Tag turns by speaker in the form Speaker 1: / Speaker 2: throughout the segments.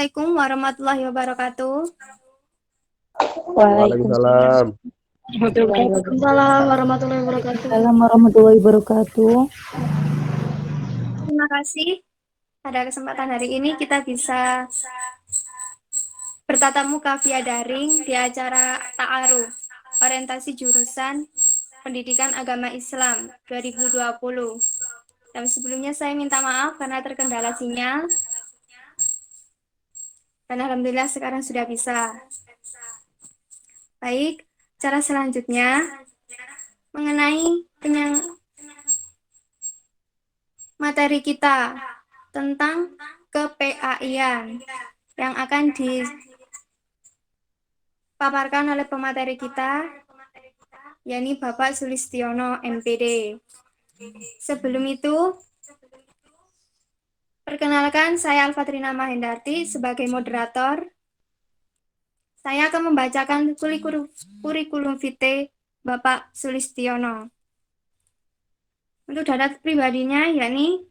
Speaker 1: Assalamualaikum warahmatullahi wabarakatuh.
Speaker 2: Waalaikumsalam.
Speaker 1: Waalaikumsalam warahmatullahi wabarakatuh.
Speaker 3: Waalaikumsalam warahmatullahi wabarakatuh.
Speaker 1: Terima kasih. Pada kesempatan hari ini kita bisa bertatap muka via daring di acara Ta'aruf, orientasi jurusan Pendidikan Agama Islam 2020. Dan sebelumnya saya minta maaf karena terkendala sinyal. Dan alhamdulillah sekarang sudah bisa. Baik, cara selanjutnya mengenai materi kita tentang ke-PAI-an yang akan dipaparkan oleh pemateri kita, yakni Bapak Sulistiono, MPD. Sebelum itu, perkenalkan saya Alfatrina Mahendarti sebagai moderator. Saya akan membacakan kurikulum vitae Bapak Sulistiono. Untuk data pribadinya, yakni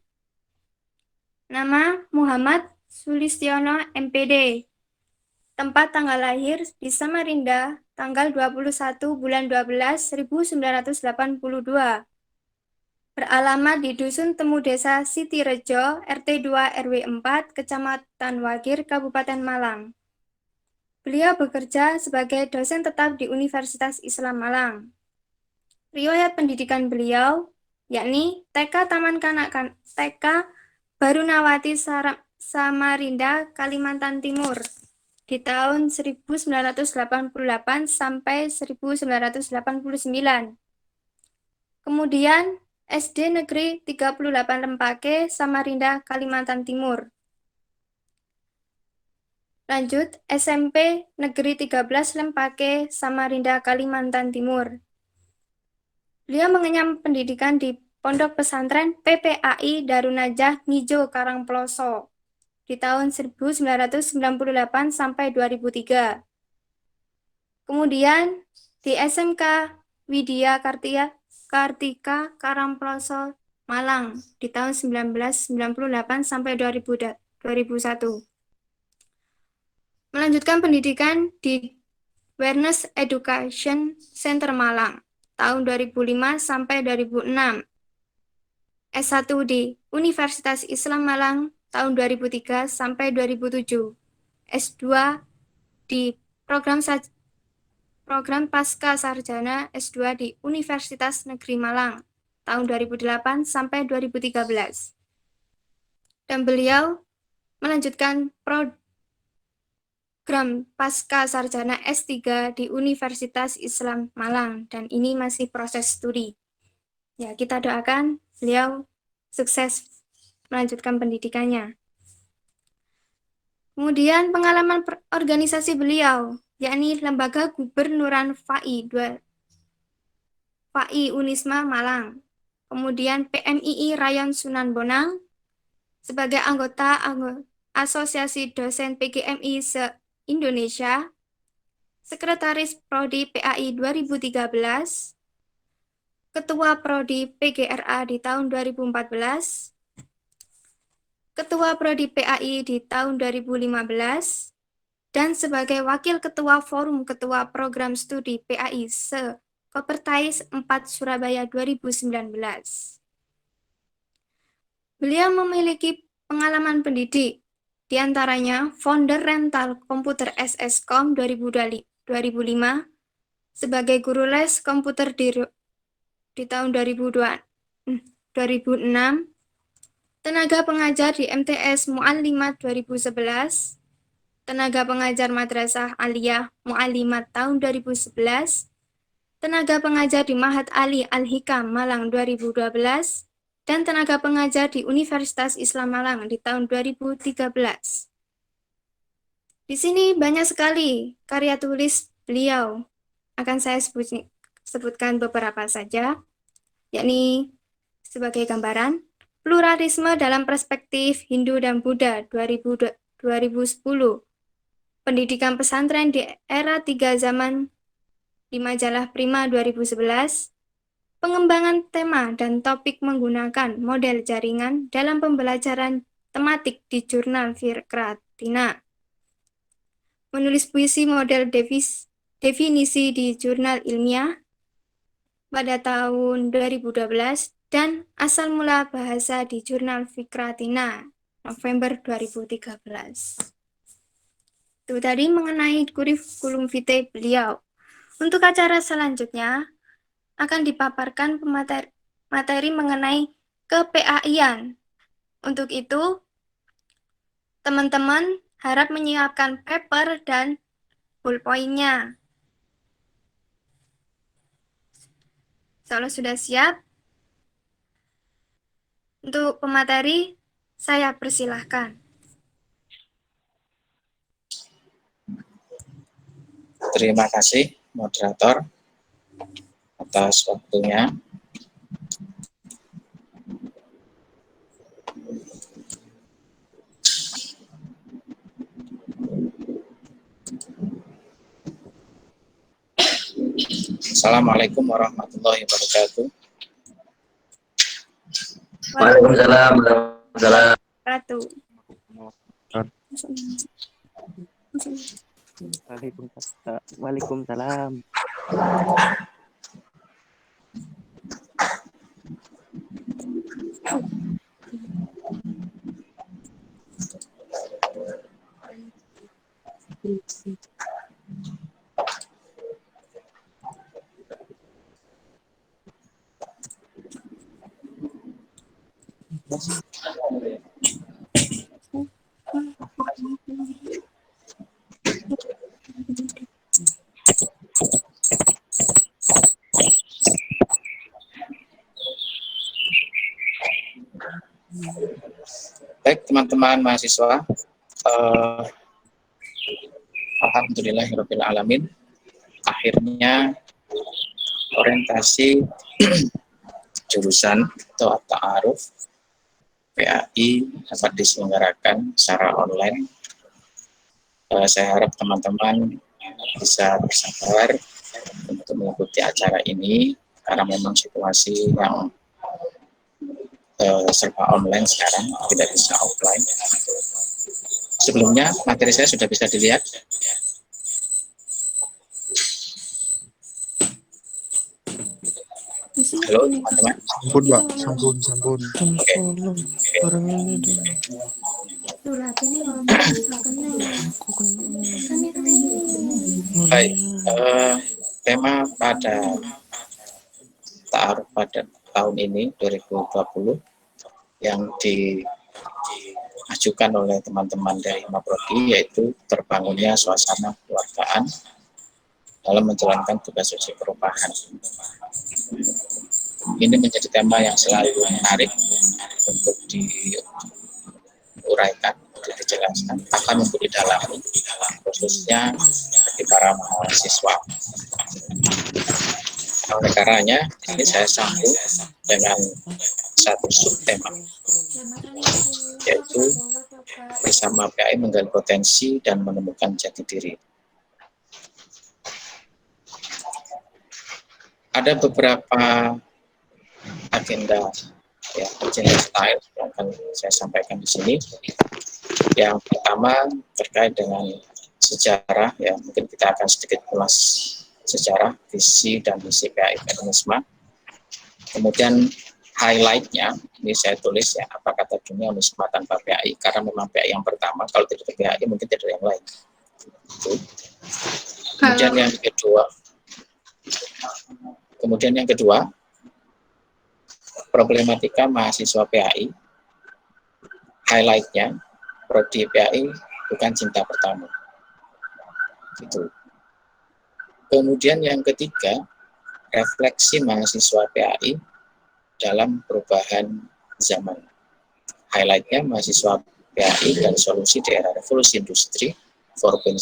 Speaker 1: nama Muhammad Sulistiono, MPD. Tempat tanggal lahir di Samarinda, tanggal 21 bulan 12, 1982. Beralamat di Dusun Temu Desa Sitirejo, RT 2 RW 4, Kecamatan Wagir, Kabupaten Malang. Beliau bekerja sebagai dosen tetap di Universitas Islam Malang. Riwayat pendidikan beliau, yakni TK Taman Kanak-Kanak TK Barunawati Samarinda, Kalimantan Timur, di tahun 1988 sampai 1989. Kemudian SD Negeri 38 Lempake, Samarinda, Kalimantan Timur. Lanjut, SMP Negeri 13 Lempake, Samarinda, Kalimantan Timur. Beliau mengenyam pendidikan di Pondok Pesantren PPAI Darunajah Ngijo Karangploso di tahun 1998 sampai 2003. Kemudian di SMK Widya Kartika Karangploso Malang di tahun 1998 sampai 2001. Melanjutkan pendidikan di Awareness Education Center Malang tahun 2005 sampai 2006. S1 di Universitas Islam Malang tahun 2003 sampai 2007. S2 di program Pasca Sarjana S2 di Universitas Negeri Malang tahun 2008 sampai 2013. Dan beliau melanjutkan program Pasca Sarjana S3 di Universitas Islam Malang, dan ini masih proses studi. Ya, kita doakan beliau sukses melanjutkan pendidikannya. Kemudian pengalaman organisasi beliau, yakni Lembaga Gubernuran FAI Unisma Malang. Kemudian PMII Rayon Sunan Bonang sebagai anggota Asosiasi Dosen PGMI se-Indonesia, Sekretaris Prodi PAI 2013, Ketua Prodi PGRA di tahun 2014, Ketua Prodi PAI di tahun 2015, dan sebagai Wakil Ketua Forum Ketua Program Studi PAI se-Kopertais 4 Surabaya 2019. Beliau memiliki pengalaman pendidik, di antaranya founder rental komputer SSCom 2005, sebagai guru les komputer di tahun 2006, tenaga pengajar di MTS Mu'allimat 2011, tenaga pengajar Madrasah Aliyah Mu'allimat tahun 2011, tenaga pengajar di Mahat Ali Al-Hikam Malang 2012, dan tenaga pengajar di Universitas Islam Malang di tahun 2013. Di sini banyak sekali karya tulis beliau. Akan saya sebutkan beberapa saja, yakni sebagai gambaran, Pluralisme dalam Perspektif Hindu dan Buddha 2010, Pendidikan Pesantren di Era 3 Zaman di Majalah Prima 2011, Pengembangan tema dan topik menggunakan model jaringan dalam pembelajaran tematik di Jurnal Fikratina menulis puisi model definisi di jurnal ilmiah pada tahun 2012 dan asal mula bahasa di jurnal Fikratina November 2013. Itu tadi mengenai kurikulum vitae beliau. Untuk acara selanjutnya akan dipaparkan materi mengenai ke-PAI-an. Untuk itu, teman-teman harap menyiapkan paper dan ballpoint-nya. Kalau sudah siap, untuk pemateri, saya persilahkan.
Speaker 2: Terima kasih, moderator, atas waktunya. Assalamualaikum warahmatullahi wabarakatuh.
Speaker 4: Waalaikumsalam warahmatullahi
Speaker 1: Ratu.
Speaker 5: Waalaikumsalam.
Speaker 2: Baik, teman-teman mahasiswa, alhamdulillahirrahmanirrahim. Akhirnya orientasi jurusan atau ta'aruf PAI dapat diselenggarakan secara online. Saya harap teman-teman bisa bersabar untuk mengikuti acara ini karena memang situasi yang serba online sekarang, tidak bisa offline. Sebelumnya materi saya sudah bisa dilihat. Halo teman-teman.
Speaker 6: Sampun, Pak. Sampun.
Speaker 2: Oke. Baik, tema pada ta'aruf pada tahun ini 2020 yang diajukan oleh teman-teman dari Maprodi yaitu terbangunnya suasana keluargaan dalam menjalankan tugas sosial perubahan. Ini menjadi tema yang selalu menarik untuk diuraikan, untuk dijelaskan, akan untuk didalami, khususnya bagi para mahasiswa. Oleh karenanya, ini saya sambung dengan satu subtema, yaitu bersama PAI menggali potensi dan menemukan jati diri. Ada beberapa agenda style yang akan saya sampaikan di sini. Yang pertama terkait dengan sejarah, ya mungkin kita akan sedikit ulas sejarah, visi dan misi PAI Feminisme. Kemudian highlight-nya, ini saya tulis ya, apa kata dunia Unisma tanpa PAI, karena memang PAI yang pertama, kalau tidak ada PAI mungkin tidak ada yang lain. Kemudian yang kedua, problematika mahasiswa PAI, highlight-nya, prodi PAI bukan cinta pertama. Gitu. Kemudian yang ketiga, refleksi mahasiswa PAI dalam perubahan zaman. Highlight-nya mahasiswa PAI dan solusi di era revolusi industri 4.0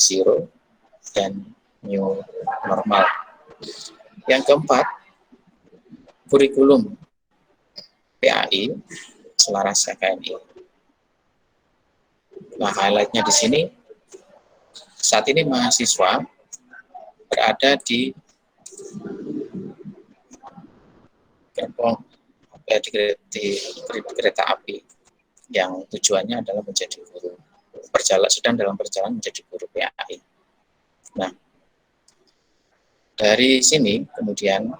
Speaker 2: dan new normal. Yang keempat, kurikulum PAI selaras KKNI. Nah, highlight-nya di sini, saat ini mahasiswa berada di gerbong di kereta api yang tujuannya adalah menjadi guru, sedang dalam perjalanan menjadi guru PAI. Nah, dari sini kemudian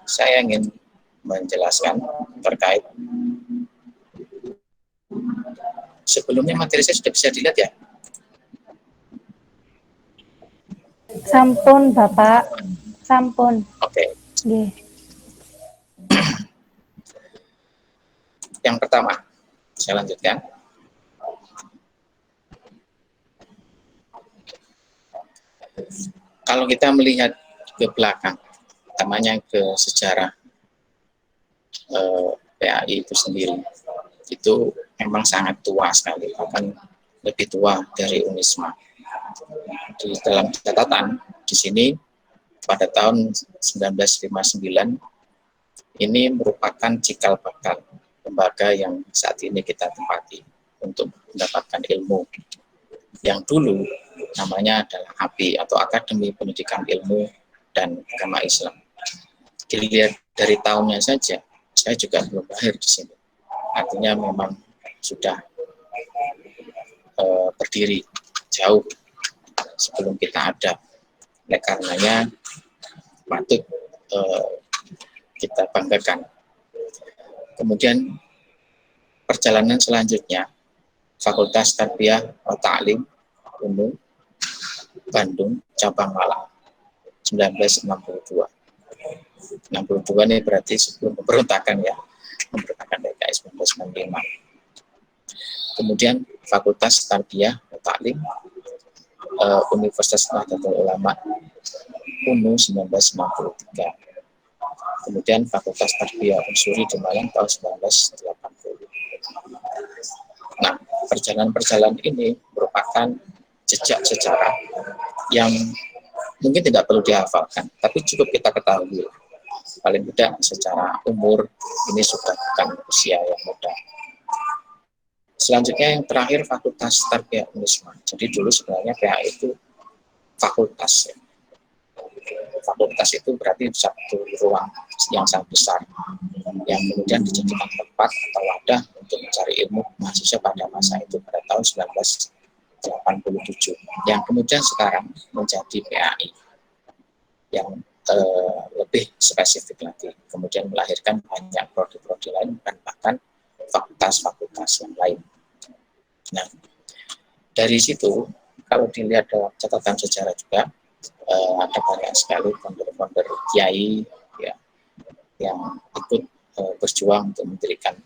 Speaker 2: saya ingin menjelaskan terkait sebelumnya materi saya sudah bisa dilihat ya.
Speaker 3: Sampun, Bapak. Sampun.
Speaker 2: Oke.
Speaker 3: Nggih.
Speaker 2: Yang pertama, saya lanjutkan. Kalau kita melihat ke belakang, utamanya ke sejarah PAI itu sendiri, itu memang sangat tua sekali, bahkan lebih tua dari Unisma. Di dalam catatan di sini pada tahun 1959 ini merupakan cikal bakal lembaga yang saat ini kita tempati untuk mendapatkan ilmu. Yang dulu namanya adalah API atau Akademi Pendidikan Ilmu dan Agama Islam. Dilihat dari tahunnya saja, saya juga belum lahir di sini. Artinya memang sudah berdiri jauh sebelum kita ada. Oleh karenanya patut kita banggakan. Kemudian perjalanan selanjutnya, Fakultas Tarbiyah wa Ta'lim Umum Bandung Cabang Malang 1962. 62 ini berarti sebelum pemberontakan ya, pemberontakan DKI 1995. Kemudian Fakultas Tarbiyah wa Ta'lim Universitas Nahdlatul Ulama UNU 1963. Kemudian Fakultas Tarbiyah Unsuri di Malang tahun 1980. Nah, perjalanan-perjalanan ini merupakan jejak sejarah yang mungkin tidak perlu dihafalkan, tapi cukup kita ketahui. Paling tidak secara umur ini sudah bukan usia yang muda. Selanjutnya yang terakhir Fakultas Tarbiyah Unisma. Jadi dulu sebenarnya PA itu fakultas. Ya. Fakultas itu berarti satu ruang yang sangat besar yang kemudian dijadikan tempat atau wadah untuk mencari ilmu mahasiswa pada masa itu pada tahun 1987 yang kemudian sekarang menjadi PAI yang lebih spesifik lagi, kemudian melahirkan banyak prodi-prodi lain dan bahkan fakultas-fakultas yang lain. Nah, dari situ kalau dilihat dalam catatan sejarah juga ada banyak sekali founder-founder kiai ya, yang ikut berjuang untuk mendirikan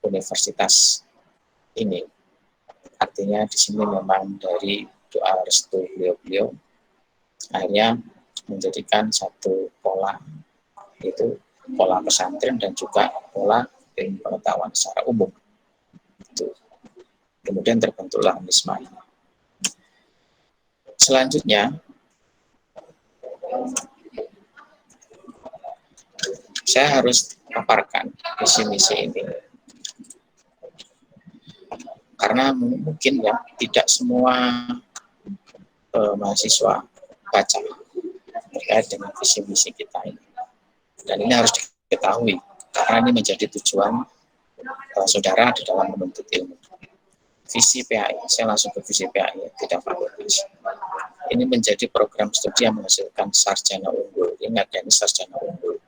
Speaker 2: universitas ini. Artinya di sini memang dari doa restu beliau-beliau akhirnya menjadikan satu pola, yaitu pola pesantren dan juga pola ilmu pengetahuan secara umum. Itu. Kemudian terbentuklah Unisma. Selanjutnya saya harus paparkan visi-misi ini karena mungkin ya tidak semua mahasiswa baca terkait dengan visi-misi kita ini, dan ini harus diketahui karena ini menjadi tujuan saudara di dalam menuntut ilmu. Visi PAI, saya langsung ke visi PAI, tidak fakultas. Ini menjadi program studi yang menghasilkan sarjana unggul. Ingat ya, ini sarjana unggul.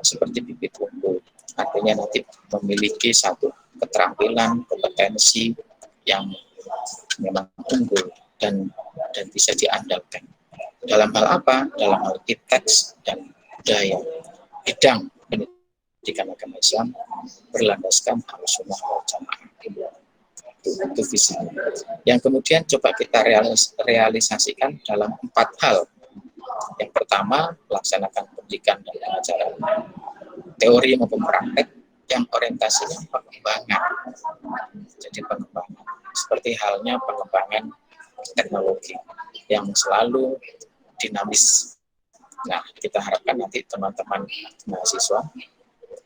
Speaker 2: Seperti bibit unggul. Artinya nanti memiliki satu keterampilan, kompetensi yang memang unggul dan bisa diandalkan. Dalam hal apa? Dalam hal teks dan budaya. Bidang pendidikan agama Islam berlandaskan Ahlussunnah wal Jamaah. Itu visinya. Yang kemudian coba kita realisasikan dalam 4 hal. Yang pertama, melaksanakan pendidikan dan pengajaran teori maupun praktek yang orientasinya pengembangan. Jadi pengembangan. Seperti halnya pengembangan teknologi yang selalu dinamis. Nah, kita harapkan nanti teman-teman mahasiswa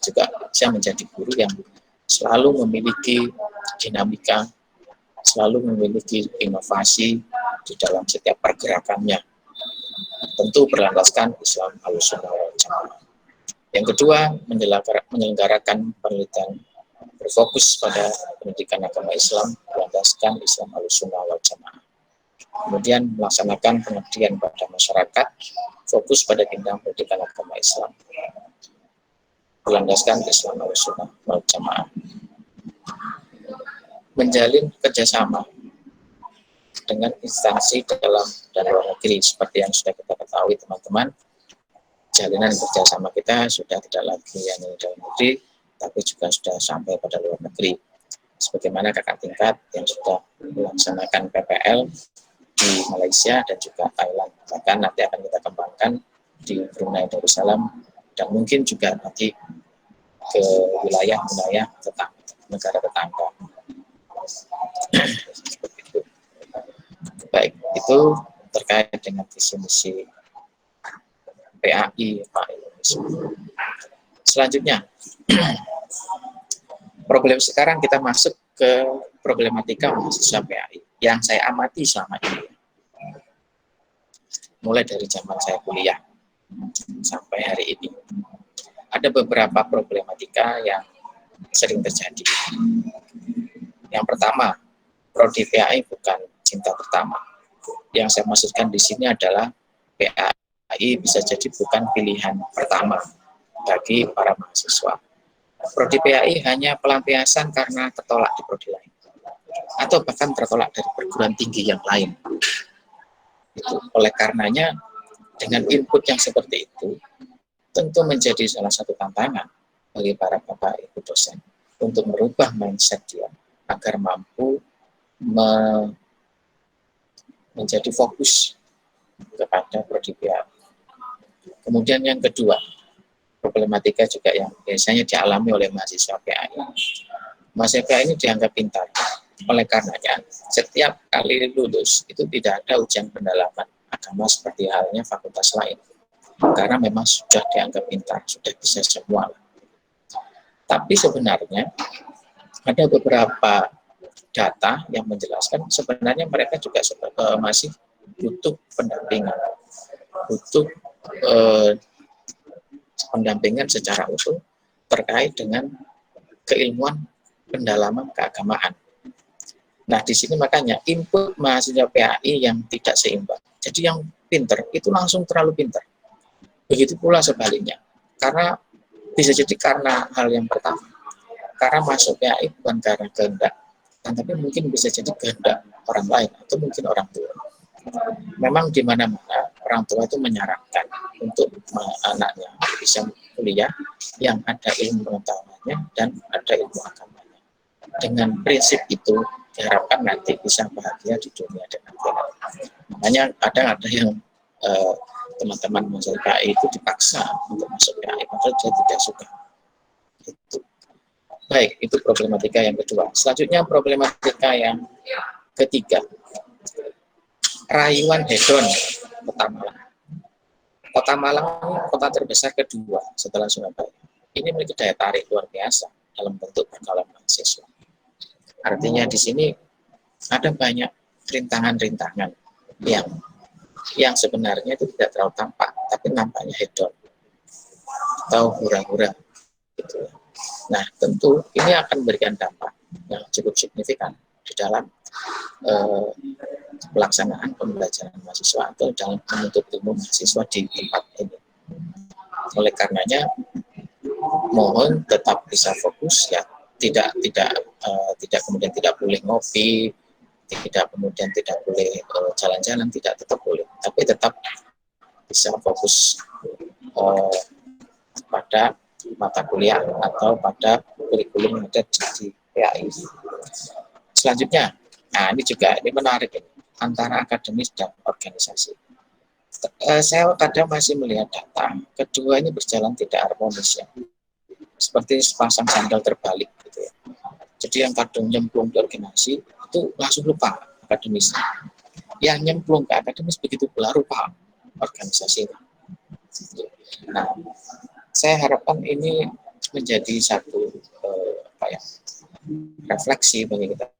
Speaker 2: juga bisa menjadi guru yang selalu memiliki dinamika, selalu memiliki inovasi di dalam setiap pergerakannya. Tentu berlandaskan Islam Ahlussunnah wal Jamaah. Yang kedua, menyelenggarakan penelitian berfokus pada pendidikan agama Islam berlandaskan Islam Ahlussunnah wal Jamaah. kemudian melaksanakan pengabdian pada masyarakat, fokus pada bidang pendidikan agama Islam, berlandaskan Islam Sunnah wal Jamaah, menjalin kerjasama dengan instansi dalam dan luar negeri seperti yang sudah kita ketahui teman-teman. Jalinan kerjasama kita sudah tidak lagi hanya dalam negeri, tapi juga sudah sampai pada luar negeri. Sebagaimana kakak tingkat yang sudah melaksanakan PPL di Malaysia dan juga Thailand. Bahkan nanti akan kita kembangkan di Brunei Darussalam dan mungkin juga nanti ke wilayah-wilayah negara tetangga. Seperti itu. Baik, itu terkait dengan visi misi PAI Pak Indonesia. Selanjutnya, problem sekarang kita masuk ke problematika mahasiswa PAI yang saya amati selama ini. Mulai dari zaman saya kuliah sampai hari ini. Ada beberapa problematika yang sering terjadi. Yang pertama, prodi PAI bukan cinta pertama. Yang saya maksudkan di sini adalah PAI bisa jadi bukan pilihan pertama bagi para mahasiswa. Prodi PAI hanya pelampiasan karena tertolak di prodi lain, atau bahkan tertolak dari perguruan tinggi yang lain. Itu. Oleh karenanya, dengan input yang seperti itu, tentu menjadi salah satu tantangan bagi para bapak ibu dosen untuk merubah mindset dia agar mampu menjadi fokus kepada prodi PAI. Kemudian yang kedua, problematika juga yang biasanya dialami oleh mahasiswa PAI. Mahasiswa PAI ini dianggap pintar. Oleh karenanya, setiap kali lulus itu tidak ada ujian pendalaman agama seperti halnya fakultas lain. Karena memang sudah dianggap pintar, sudah bisa semua. Tapi sebenarnya ada beberapa data yang menjelaskan sebenarnya mereka juga masih butuh pendampingan, butuh pendampingan secara utuh terkait dengan keilmuan pendalaman keagamaan. Nah, di sini makanya input mahasiswa PAI yang tidak seimbang. Jadi yang pinter itu langsung terlalu pinter. Begitu pula sebaliknya. Karena bisa jadi karena hal yang pertama. Karena masuk PAI bukan karena kehendak, tapi mungkin bisa jadi kehendak orang lain atau mungkin orang tua. Memang di mana-mana orang tua itu menyarankan untuk anaknya bisa kuliah yang ada ilmu pengetahuannya dan ada ilmu agamanya. Dengan prinsip itu diharapkan nanti bisa bahagia di dunia dan akhirat. Makanya kadang ada yang teman-teman mahasiswa PAI itu dipaksa untuk masuk PAI padahal dia tidak suka. Itu. Baik, itu problematika yang kedua. Selanjutnya problematika yang ketiga. Rayuan hedon Kota Malang. Kota Malang kota terbesar kedua setelah Surabaya. Ini memiliki daya tarik luar biasa dalam bentuk pergaulan mahasiswa. Artinya di sini ada banyak rintangan-rintangan yang sebenarnya itu tidak terlalu tampak, tapi nampaknya hedon atau hura-hura. Gitu. Nah, tentu ini akan memberikan dampak yang cukup signifikan di dalam pelaksanaan pembelajaran mahasiswa atau dalam menuntut ilmu mahasiswa di tempat ini. Oleh karenanya, mohon tetap bisa fokus ya, tidak kemudian tidak boleh ngopi, tidak kemudian tidak boleh jalan-jalan, tidak tetap boleh, tapi tetap bisa fokus pada mata kuliah atau pada kurikulum yang ada di PAI. Selanjutnya, nah ini menarik ini, antara akademis dan organisasi. Saya kadang masih melihat data, kedua ini berjalan tidak harmonis ya. Seperti sepasang sandal terbalik gitu ya. Jadi yang kadang nyemplung ke organisasi itu langsung lupa akademis. Yang nyemplung ke akademis begitu pula lupa organisasi. Nah, saya harapkan ini menjadi satu refleksi bagi kita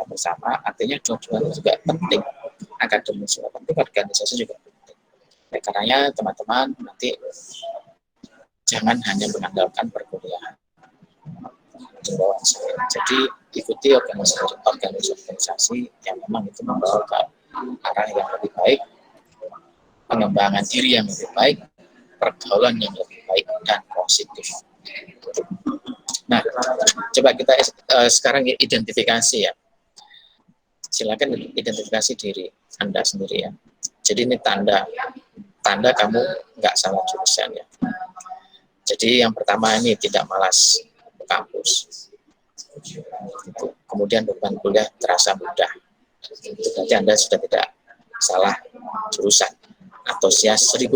Speaker 2: bersama. Artinya dua-duanya juga penting, akademis juga penting, organisasi juga penting. Karena teman-teman nanti jangan hanya mengandalkan perkuliahan. Jadi ikuti organisasi yang memang itu membawa ke arah yang lebih baik, pengembangan diri yang lebih baik, pergaulan yang lebih baik dan positif. Nah, coba kita sekarang identifikasi ya. Silakan identifikasi diri Anda sendiri ya. Jadi ini tanda kamu nggak salah jurusan ya. Jadi yang pertama ini tidak malas ke kampus. Kemudian beban kuliah terasa mudah. Itu berarti Anda sudah tidak salah jurusan. Antusias 1000%.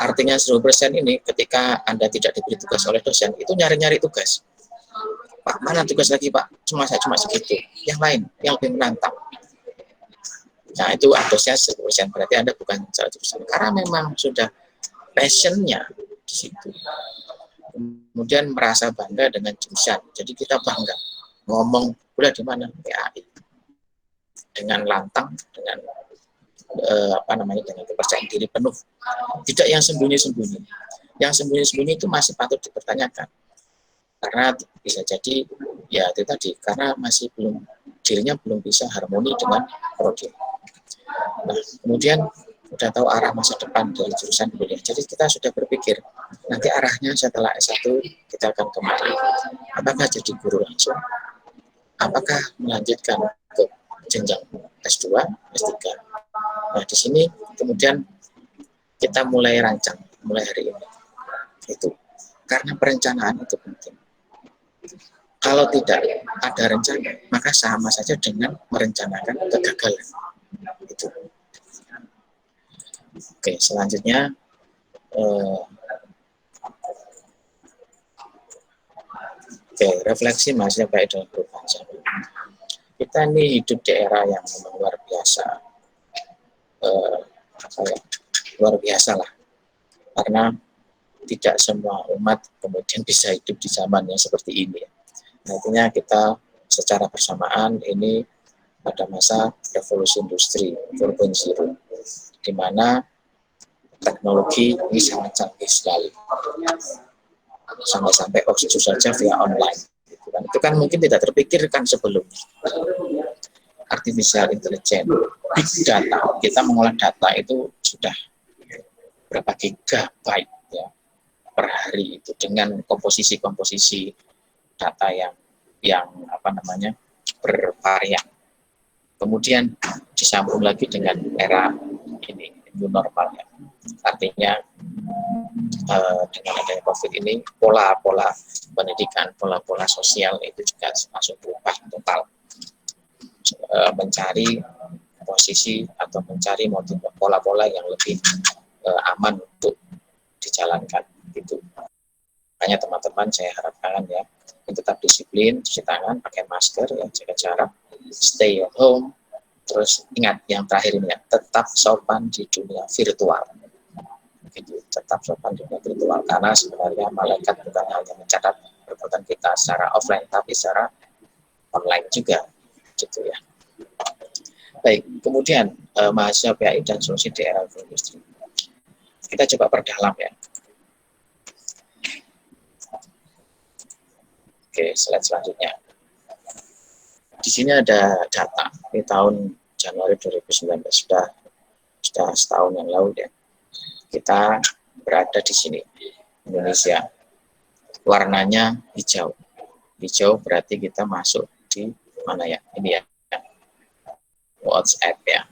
Speaker 2: Artinya 1000% ini ketika Anda tidak diberi tugas oleh dosen, itu nyari-nyari tugas. Pak, mana tugas lagi Pak? Saya cuma segitu. Yang lain, yang lebih menantang. Nah itu antusias 10%. Berarti Anda bukan salah jurusan. Karena memang sudah passion-nya di situ. Kemudian merasa bangga dengan jurusan. Jadi kita bangga. Ngomong kuliah di mana? PAI. Dengan lantang, dengan dengan kepercayaan diri penuh. Tidak yang sembunyi-sembunyi. Yang sembunyi-sembunyi itu masih patut dipertanyakan. Karena bisa jadi ya itu tadi karena masih dirinya belum bisa harmoni dengan prodi. Nah, kemudian sudah tahu arah masa depan dari jurusan kuliah. Jadi kita sudah berpikir nanti arahnya setelah S1 kita akan kemana? Apakah jadi guru langsung? Apakah melanjutkan ke jenjang S2, S3? Nah, di sini kemudian kita mulai rancang mulai hari ini. Itu karena perencanaan itu penting. Kalau tidak ada rencana, maka sama saja dengan merencanakan kegagalan. Itu. Oke, selanjutnya refleksi mahasiswa baik dalam perubahan zaman. Kita ini hidup di era yang memang luar biasa, luar biasa lah, karena tidak semua umat kemudian bisa hidup di zaman yang seperti ini. Artinya kita secara bersamaan ini pada masa revolusi industri 4.0, di mana teknologi ini sangat canggih sekali. Sampai jujur saja via online. Itu kan mungkin tidak terpikirkan sebelumnya. Artificial intelligence, big data, kita mengolah data itu sudah berapa gigabyte ya per hari itu dengan komposisi data yang bervarian. Kemudian disambung lagi dengan era ini new normal ya. Artinya dengan adanya COVID ini pola-pola pendidikan, pola-pola sosial itu juga masuk berubah total. Mencari posisi atau mencari motif pola-pola yang lebih aman untuk dijalankan gitu. Makanya teman-teman saya harapkan ya tetap disiplin, cuci tangan, pakai masker, ya, jaga jarak, stay at home. Terus ingat yang terakhir ini ya, tetap sopan di dunia virtual. Gitu, tetap sopan di dunia virtual karena sebenarnya malaikat bukan hanya mencatat perbuatan kita secara offline tapi secara online juga, gitu ya. Baik, kemudian mahasiswa PAI dan solusi di era industri. Kita coba perdalam ya. Oke, slide selanjutnya. Di sini ada data di tahun Januari 2019 sudah setahun yang lalu ya. Kita berada di sini Indonesia. Warnanya hijau. Hijau berarti kita masuk di mana ya? Ini ya. WhatsApp ya.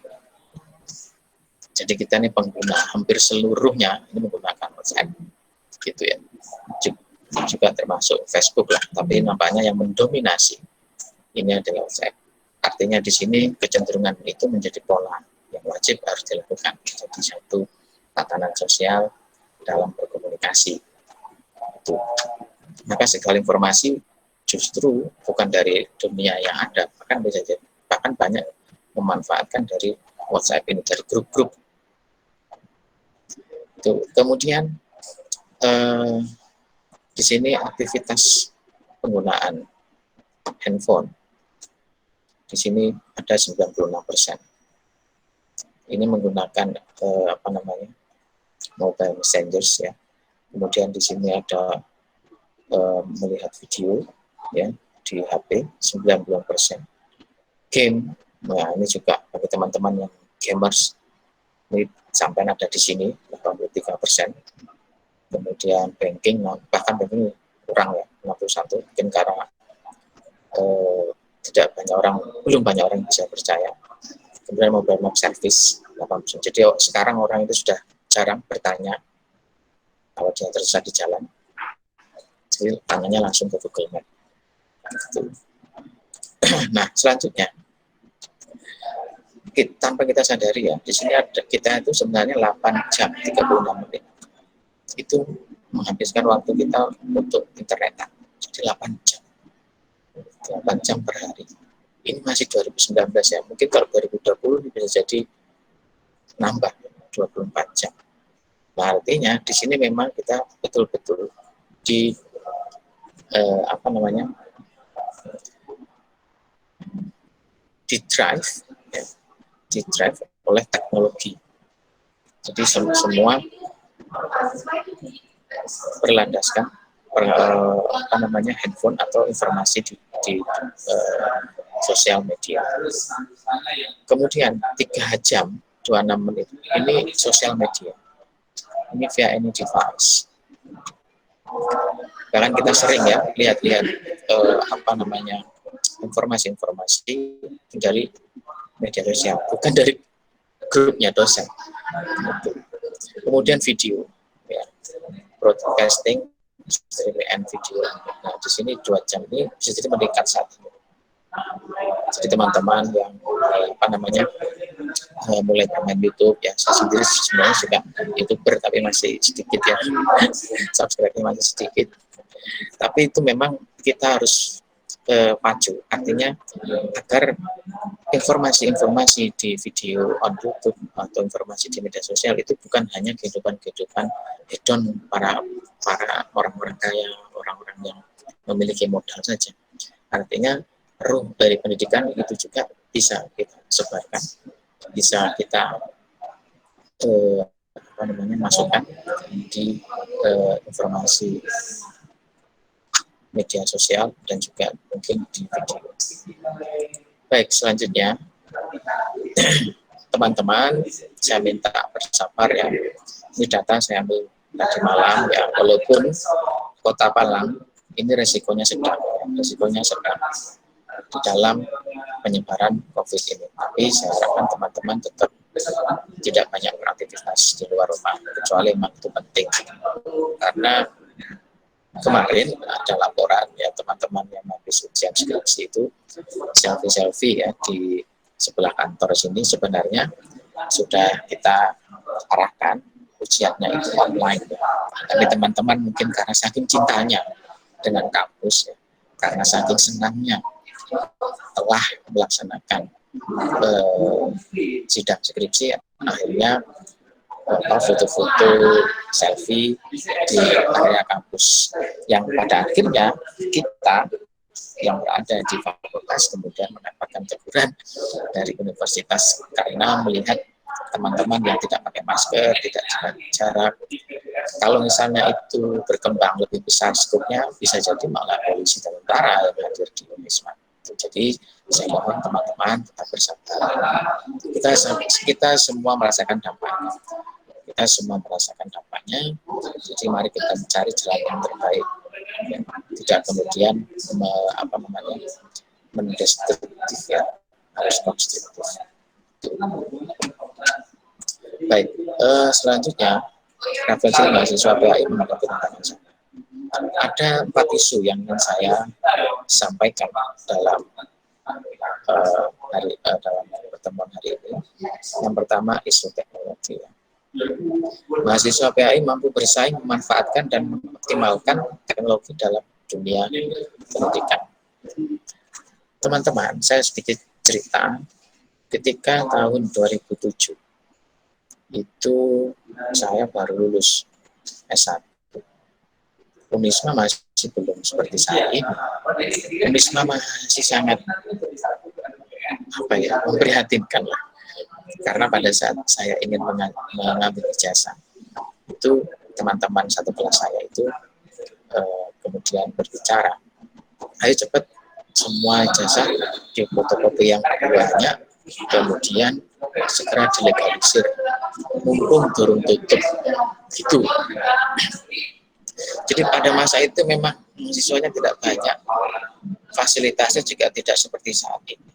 Speaker 2: Jadi kita ini pengguna hampir seluruhnya ini menggunakan WhatsApp. Gitu ya. Juga termasuk Facebook lah, tapi nampaknya yang mendominasi ini adalah WhatsApp. Artinya di sini kecenderungan itu menjadi pola yang wajib harus dilakukan. Jadi satu tatanan sosial dalam berkomunikasi. Itu. Maka segala informasi justru bukan dari dunia yang ada, bahkan banyak memanfaatkan dari WhatsApp ini, dari grup-grup. Itu. Kemudian di sini aktivitas penggunaan handphone. Di sini ada 96%. Ini menggunakan mobile messengers ya. Kemudian di sini ada melihat video ya di HP 90%. Game Nah, ini juga bagi teman-teman yang gamers, ini sampai ada di sini 83%. Kemudian banking, bahkan banking kurang ya, 61, mungkin karena belum banyak orang yang bisa percaya. Kemudian mobile map service 80%. Jadi sekarang orang itu sudah jarang bertanya kalau dia tersesat di jalan. Jadi tanyanya langsung ke Google Map. Nah, selanjutnya tanpa kita sadari ya, di sini ada kita itu sebenarnya 8 jam 36 menit. Itu menghabiskan waktu kita untuk internetan. Jadi 8 jam. 8 jam per hari. Ini masih 2019 ya. Mungkin kalau 2020 bisa jadi nambah 24 jam. Nah, artinya di sini memang kita betul-betul di di drive oleh teknologi. Jadi semua berlandaskan handphone atau informasi di sosial media. Kemudian 3 jam 26 menit ini sosial media. Ini via any device. Bahkan kita sering ya lihat-lihat informasi-informasi dari media sosial, bukan dari grupnya dosen. Kemudian video, ya, broadcasting, streaming and video. Nah, di sini 2 jam ini bisa jadi meningkat saat ini. Jadi teman-teman yang mulai bermain YouTube, ya saya sendiri sebenarnya juga YouTuber tapi masih sedikit ya, subscribe-nya masih sedikit. Tapi itu memang kita harus maju, artinya agar informasi-informasi di video on YouTube atau informasi di media sosial itu bukan hanya kehidupan hedon para orang-orang kaya, orang-orang yang memiliki modal saja. Artinya ruh dari pendidikan itu juga bisa kita sebarkan, bisa kita masukkan di informasi media sosial dan juga mungkin di video. Baik, selanjutnya teman-teman saya minta bersabar ya. Ini data saya ambil tadi malam ya, walaupun Kota Palang ini resikonya sedang di dalam penyebaran COVID ini. Tapi saya harapkan teman-teman tetap tidak banyak beraktivitas di luar rumah, kecuali memang itu penting. Karena kemarin ada laporan ya teman-teman yang habis ujian skripsi itu selfie ya di sebelah kantor sini, sebenarnya sudah kita arahkan ujiannya itu online ya. Tapi teman-teman mungkin karena saking cintanya dengan kampus ya, karena saking senangnya telah melaksanakan sidang skripsi ya, akhirnya foto-foto selfie di area kampus yang pada akhirnya kita yang berada di fakultas kemudian mendapatkan teguran dari universitas karena melihat teman-teman yang tidak pakai masker, tidak jaga jarak. Kalau misalnya itu berkembang lebih besar skopnya, bisa jadi malah polisi dan tentara yang hadir di Unisma. Jadi saya mohon teman-teman tetap bersabar. Kita semua merasakan dampaknya. Jadi mari kita mencari jalan yang terbaik. Ya, tidak kemudian mendestruktif ya, harus konstruktif. Baik, selanjutnya refleksi mahasiswa PAI menanggapi tantangan saya. Ada 4 isu yang ingin saya sampaikan dalam dalam pertemuan hari ini. Yang pertama isu teknologi. Mahasiswa PAI mampu bersaing, memanfaatkan dan mengoptimalkan teknologi dalam dunia pendidikan. Teman-teman, saya sedikit cerita. Ketika tahun 2007 itu saya baru lulus S1. Unisma masih belum seperti saya ini. Unisma masih sangat memprihatinkan lah. Karena pada saat saya ingin mengambil ijazah, itu teman-teman satu kelas saya itu kemudian berbicara, ayo cepat semua ijazah di fotokopi yang banyak, kemudian segera dilegalisir, mumpung durung tutup gitu. Jadi pada masa itu memang siswanya tidak banyak, fasilitasnya juga tidak seperti saat ini.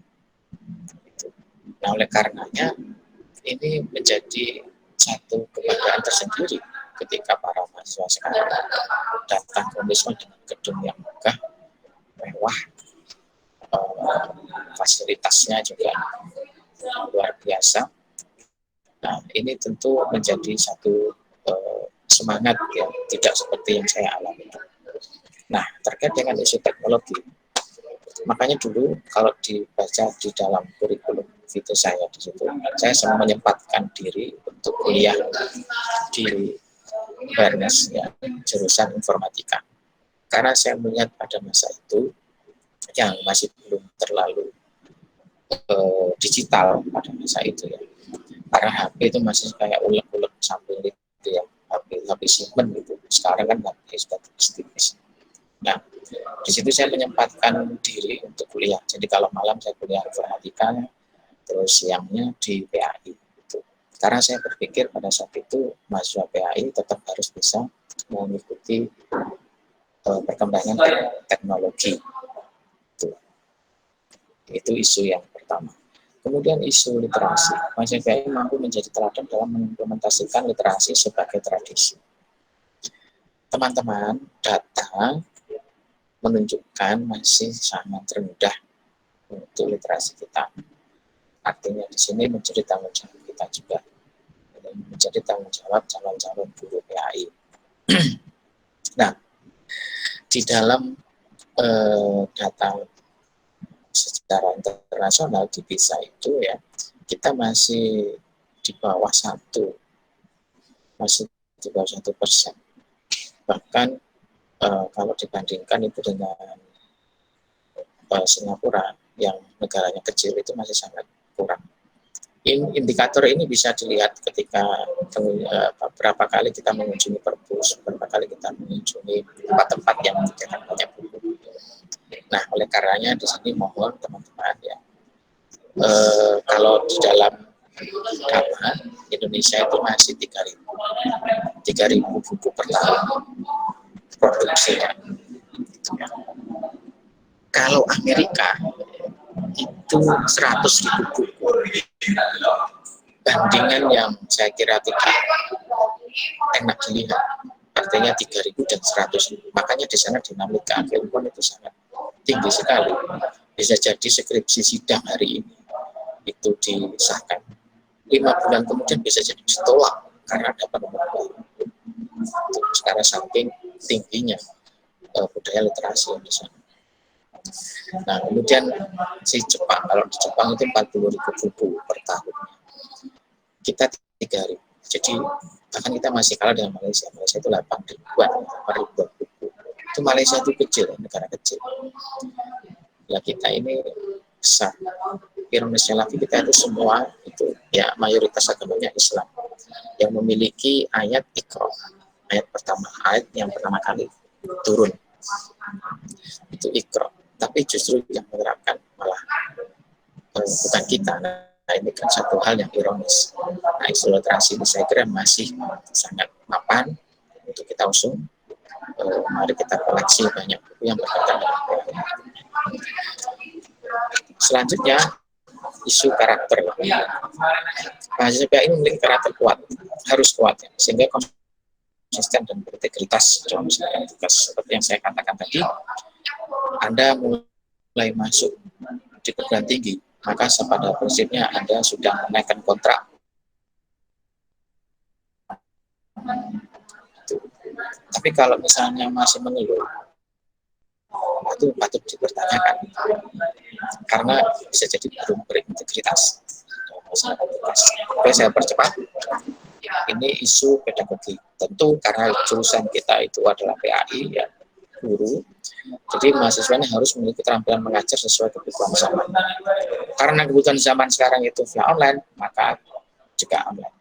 Speaker 2: Nah, oleh karenanya ini menjadi satu kebanggaan tersendiri ketika para mahasiswa sekarang datang ke Unisma dengan gedung yang megah, mewah, fasilitasnya juga luar biasa. Nah, ini tentu menjadi satu semangat ya, tidak seperti yang saya alami. Nah, terkait dengan isu teknologi, makanya dulu kalau dibaca di dalam kurikulum itu saya di situ, saya selalu menyempatkan diri untuk kuliah di UNS ya, jurusan informatika. Karena saya melihat pada masa itu yang masih belum terlalu digital pada masa itu ya. Karena HP itu masih kayak ulek-ulek sambil itu ya, HP simpen gitu. Sekarang kan HP sudah tipis-tipis. Nah, di situ saya menyempatkan diri untuk kuliah. Jadi kalau malam saya kuliah informatika, terus siangnya di PAI. Gitu. Karena saya berpikir pada saat itu mahasiswa PAI tetap harus bisa mengikuti perkembangan teknologi. Itu isu yang pertama. Kemudian isu literasi. Mahasiswa PAI mampu menjadi teladan dalam mengimplementasikan literasi sebagai tradisi. Teman-teman, data menunjukkan masih sangat rendah untuk literasi kita. Artinya di sini menjadi tanggung jawab kita juga, menjadi tanggung jawab calon-calon guru PAI. Nah, di dalam data secara internasional di PISA itu ya, kita masih di bawah 1%. Bahkan kalau dibandingkan itu dengan Singapura yang negaranya kecil itu masih sangat kurang. Indikator ini bisa dilihat ketika beberapa kali kita mengunjungi perpus, beberapa kali kita mengunjungi tempat-tempat yang menyediakan banyak buku. Nah, oleh karenanya di sini mohon teman-teman ya, kalau di dalam data Indonesia itu masih 3.000 buku per tahun produksinya. Kalau Amerika itu 100.000 buku, bandingan yang saya kira tidak enak dilihat, artinya 3.000 dan 100.000. Makanya di sana dinamika keilmuan itu sangat tinggi sekali. Bisa jadi skripsi sidang hari ini itu disahkan, 5 bulan kemudian bisa jadi ditolak karena dapat nomor baru. Sekarang saking tingginya budaya literasi yang di sana. Nah, kemudian si Jepang, kalau di Jepang itu 40.000 buku per tahun. Kita 3.000. Jadi bahkan kita masih kalah dengan Malaysia. Malaysia itu 8.000-an buku. Itu Malaysia itu kecil, negara kecil. Ya kita ini besar. Ironisnya lagi kita itu semua itu ya mayoritas agamanya Islam yang memiliki ayat Iqra, ayat pertama, ayat yang pertama kali turun itu Iqra. Tapi justru yang menerapkan malah bukan kita. Nah, ini kan satu hal yang ironis. Nah, isu literasi ini saya kira masih sangat mapan untuk kita usung. Mari kita koleksi banyak buku yang berkaitan dengan PAI. Selanjutnya, isu karakter. Mahasiswa PAI ini memiliki karakter kuat, harus kuat, ya, sehingga konsisten dan berintegritas dalam menjalankan tugas. Seperti yang saya katakan tadi, Anda mulai masuk di perguruan tinggi, maka pada prinsipnya Anda sudah menaikkan kontrak. Tapi kalau misalnya masih mengeluh, itu patut dipertanyakan, karena bisa jadi belum berintegritas. Oke, saya percepat. Ini isu pedagogi. Tentu karena jurusan kita itu adalah PAI, ya, guru. Jadi mahasiswanya harus memiliki keterampilan mengajar sesuai kebutuhan zaman. Karena kebutuhan zaman sekarang itu via online, maka juga online.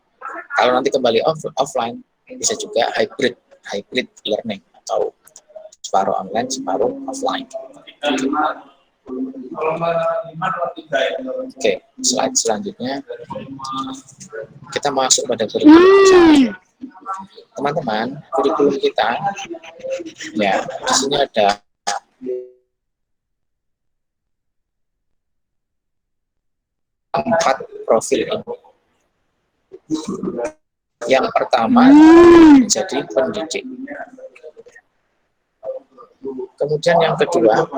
Speaker 2: Kalau nanti kembali offline, bisa juga hybrid learning atau separuh online, separuh offline. Oke, slide selanjutnya kita masuk pada kurikulum. Teman-teman, kurikulum kita ya di sini ada empat profil ini. Yang pertama menjadi pendidik. Kemudian yang kedua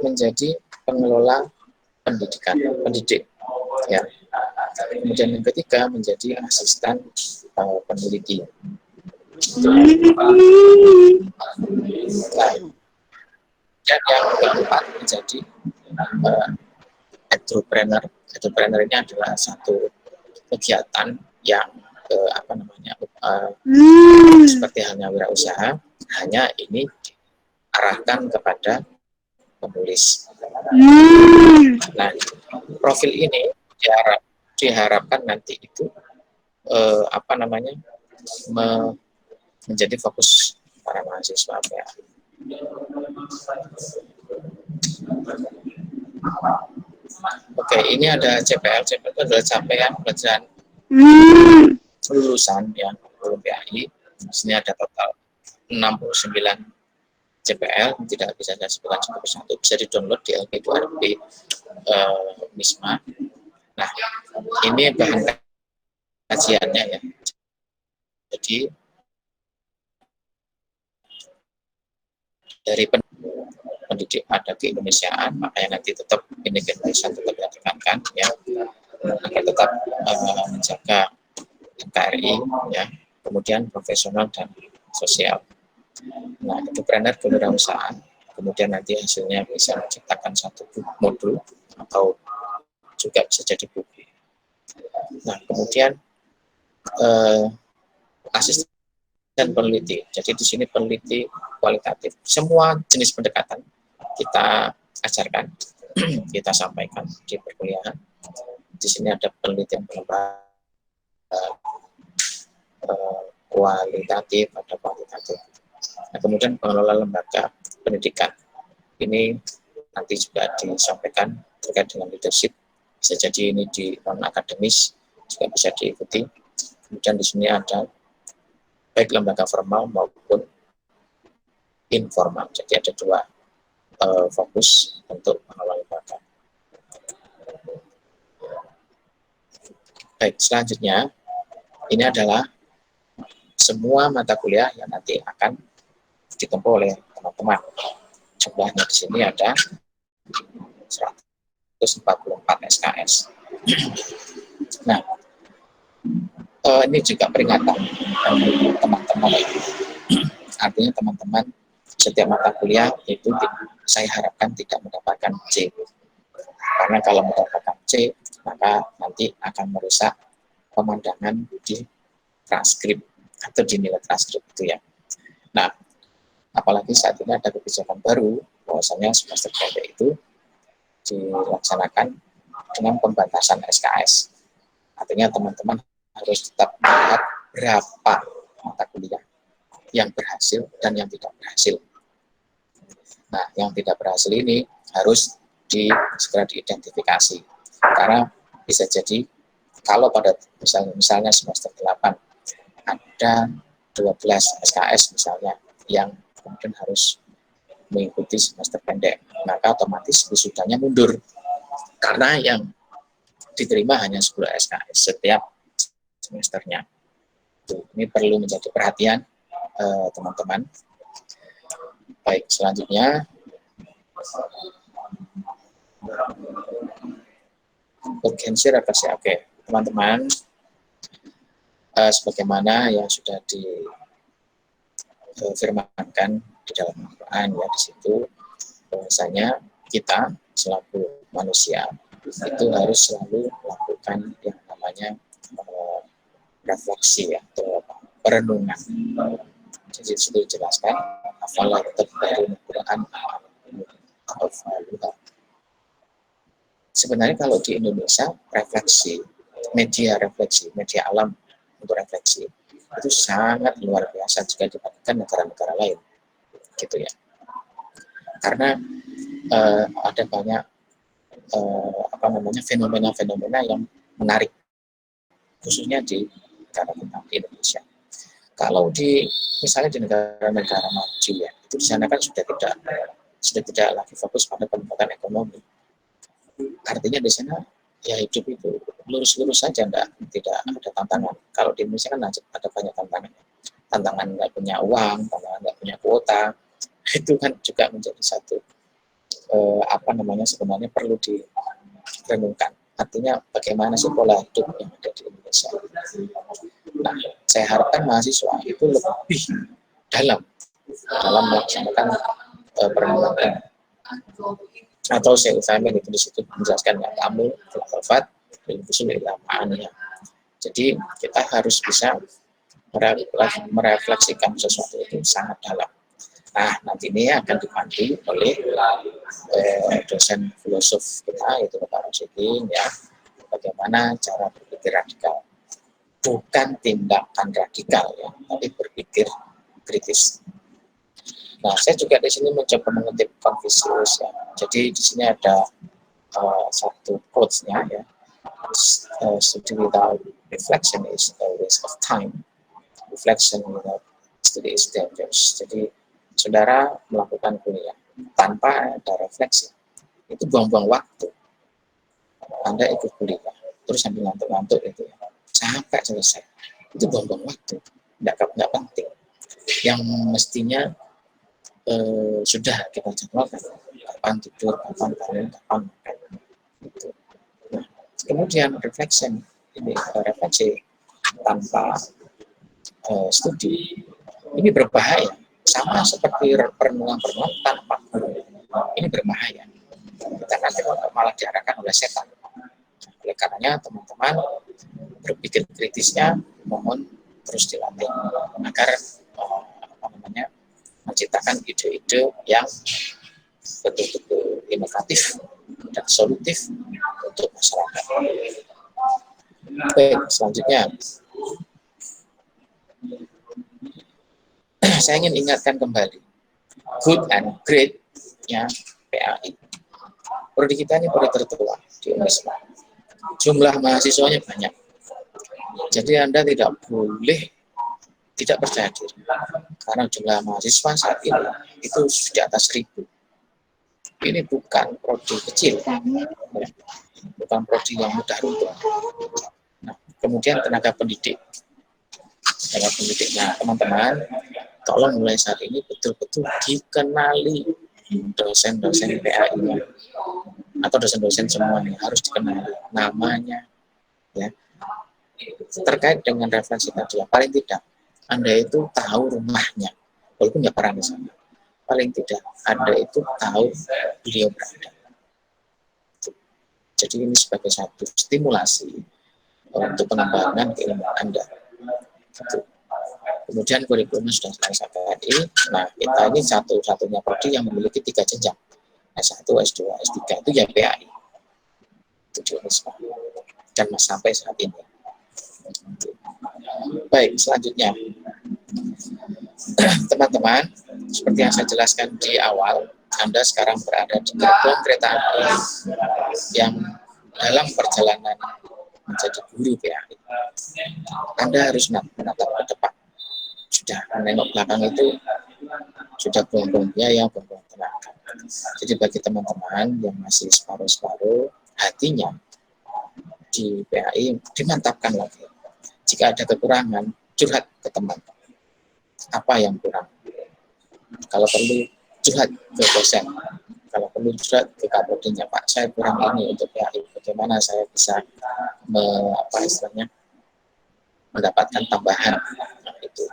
Speaker 2: menjadi pengelola pendidikan, pendidik. Ya. Kemudian yang ketiga menjadi asisten peneliti. Nah, dan yang keempat menjadi entrepreneur. Entrepreneur ini adalah satu kegiatan yang seperti halnya wirausaha, hanya ini diarahkan kepada penulis. Nah, profil ini diharapkan nanti itu menjadi fokus para mahasiswa ya. Oke, ini ada CPL. CPL itu adalah capaian pelajaran lulusan yang PAI. Di sini ada total 69 CPL, tidak bisa saya sebutkan satu-satu, bisa di-download di LP2RP MISMA. Nah, ini bahan kajiannya ya. Jadi dari pendidik pada keindonesiaan, makanya nanti tetap ini generation tetap ditekankan ya, agar tetap menjaga NKRI ya, kemudian profesional dan sosial. Nah, entrepreneur kewirausahaan, kemudian nanti hasilnya bisa menciptakan satu modul atau juga bisa jadi buku. Nah, kemudian asisten peneliti. Jadi di sini peneliti kualitatif. Semua jenis pendekatan kita ajarkan, kita sampaikan di perkuliahan. Di sini ada penelitian kualitatif, ada kuantitatif. Nah, kemudian pengelola lembaga pendidikan. Ini nanti juga disampaikan terkait dengan leadership. Bisa jadi ini di non-akademis juga bisa diikuti. Kemudian di sini ada baik lembaga formal maupun informal. Jadi ada dua fokus untuk pengelola lembaga. Baik, selanjutnya ini adalah semua mata kuliah yang nanti akan ditempuh oleh teman-teman. Jumlahnya di sini ada 144 SKS. Nah, ini juga peringatan teman-teman. Artinya teman-teman setiap mata kuliah itu saya harapkan tidak mendapatkan C. Karena kalau mendapatkan C, maka nanti akan merusak pemandangan di transkrip atau di nilai transkrip itu ya. Nah, apalagi saat ini ada kebijakan baru bahwasanya semester pendek itu dilaksanakan dengan pembatasan SKS. Artinya teman-teman harus tetap melihat berapa mata kuliah yang berhasil dan yang tidak berhasil. Nah, yang tidak berhasil ini harus segera diidentifikasi. Karena bisa jadi kalau pada misalnya semester 8 ada 12 SKS misalnya yang kemudian harus mengikuti semester pendek, maka otomatis wisudanya mundur. Karena yang diterima hanya 10 SKS setiap semesternya. Ini perlu menjadi perhatian teman-teman. Baik, selanjutnya urgensi refleksi. Oke, teman-teman, sebagaimana yang sudah difirmankan di dalam Al-Quran ya, di situ bahwasanya kita selaku manusia itu harus selalu melakukan yang namanya refleksi atau perenungan. Jadi sudah dijelaskan afala tadabbarun Quran sebenarnya kalau di Indonesia refleksi, media alam untuk refleksi itu sangat luar biasa jika dibandingkan negara-negara lain, gitu ya. karena ada banyak fenomena-fenomena yang menarik, khususnya di negara kita, di Indonesia. Kalau misalnya di negara-negara maju ya, itu di sana kan sudah tidak lagi fokus pada peningkatan ekonomi. Artinya di sana ya hidup itu lurus-lurus saja, tidak ada tantangan. Kalau di Indonesia kan ada banyak tantangan nggak punya uang, tantangan nggak punya kuota, itu kan juga menjadi satu sebenarnya perlu direnungkan. Artinya bagaimana sih pola hidup yang ada di Indonesia. Nah, saya harapkan mahasiswa itu lebih dalam melaksanakan perenungan. Atau saya usahakan itu di situ menjelaskan yang kamu filsafat usul ilmu. Jadi kita harus bisa merefleksikan sesuatu itu sangat dalam. Nah, nanti ini akan dipandu oleh dosen filosof kita, yaitu Pak Rosyidin, ya, bagaimana cara berpikir radikal. Bukan tindakan radikal, ya, tapi berpikir kritis. Nah, saya juga di sini mencoba mengutip Confucius, ya. Jadi di sini ada satu quotes-nya, ya. Study without reflection is a waste of time. Reflection without study is dangerous. Jadi saudara melakukan kuliah tanpa ada refleksi, itu buang-buang waktu. Anda ikut kuliah, terus sambil ngantuk-ngantuk itu ya, sampai selesai, itu buang-buang waktu, nggak penting. Yang mestinya sudah kita jadwalkan, kapan tidur, kapan bangun, kapan makan. Gitu. Nah, kemudian refleksi tanpa studi, ini berbahaya. Sama seperti perenungan tanpa guru, ini berbahaya. Kita nanti malah diarahkan oleh setan. Oleh karenanya teman-teman berpikir kritisnya mohon terus dilatih agar menciptakan ide-ide yang betul-betul inovatif dan solutif untuk masyarakat. Baik, selanjutnya saya ingin ingatkan kembali good and great ya PAI. Prodi kita ini prodi tertua di Unisma. Jumlah mahasiswanya banyak. Jadi Anda tidak boleh tidak percaya diri. Karena jumlah mahasiswa saat ini itu di atas 1.000. Ini bukan prodi kecil. Ya. Bukan prodi yang mudah runtuh. Nah, kemudian tenaga pendidik. Nah, teman-teman, tolong mulai saat ini betul-betul dikenali dosen-dosen PAI-nya atau dosen-dosen semuanya harus dikenali namanya, ya. Terkait dengan refleksi tadi, ya, paling tidak Anda itu tahu rumahnya, walaupun nggak pernah di sana. Paling tidak Anda itu tahu beliau berada. Jadi ini sebagai satu stimulasi untuk pengembangan keilmuan Anda. Kemudian kurikulum sudah saya tadi. Nah, kita ini satu-satunya prodi yang memiliki 3 jenjang. S1, S2, S3 itu ya PAI. Itu di Unisma. Dan sampai saat ini. Baik, selanjutnya. Teman-teman, seperti yang saya jelaskan di awal, Anda sekarang berada di gerbong kereta api yang dalam perjalanan menjadi guru PAI. Anda harus menatap ke depan. Sudah menengok belakang itu sudah buang-buang biaya, buang-buang tenaga. Jadi bagi teman-teman yang masih separuh-separuh, hatinya di PAI dimantapkan lagi. Jika ada kekurangan, curhat ke teman. Apa yang kurang? Kalau perlu curhat ke dosen. Kalau perlu curhat ke kapodinya, Pak, saya kurang ini untuk PAI. Bagaimana saya bisa mendapatkan tambahan? Nah, itu.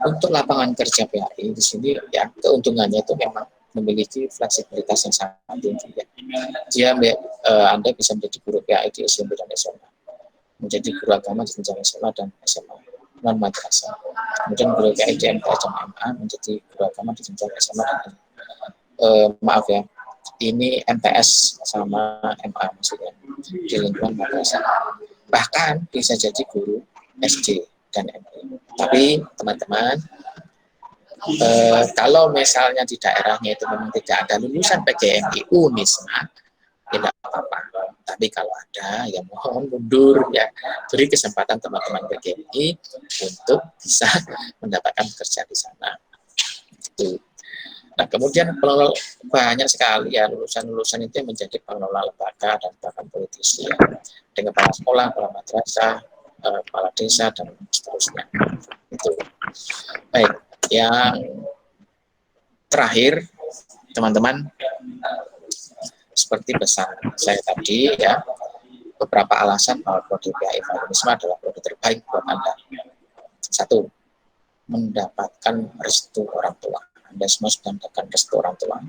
Speaker 2: Untuk lapangan kerja PAI di sini ya keuntungannya itu memang memiliki fleksibilitas yang sangat tinggi ya. Anda bisa menjadi guru PAI di SMP dan SMA, menjadi guru agama di jenjang SMA dan SMA non madrasah, kemudian guru PAI di MTS dan MA menjadi guru agama di jenjang SMA dan maaf ya, ini MTS sama MA maksudnya di lingkungan madrasah, bahkan bisa jadi guru SD dan MI. Tapi teman-teman, Kalau misalnya di daerahnya itu memang tidak ada lulusan PGMI Unisma, tidak apa-apa. Tapi kalau ada, ya mohon mundur ya, beri kesempatan teman-teman PGMI untuk bisa mendapatkan kerja di sana. Itu. Nah, kemudian banyak sekali ya lulusan-lulusan itu yang menjadi pengelola lembaga dan bahkan politisi ya, dengan kepala sekolah, kepala madrasah, kepala desa dan seterusnya. Itu. Baik, yang terakhir teman-teman, seperti pesan saya tadi ya, beberapa alasan bahwa prodi PAI Unisma adalah prodi terbaik buat Anda. Satu, mendapatkan restu orang tua. Anda semua sudah mendapatkan restu orang tua.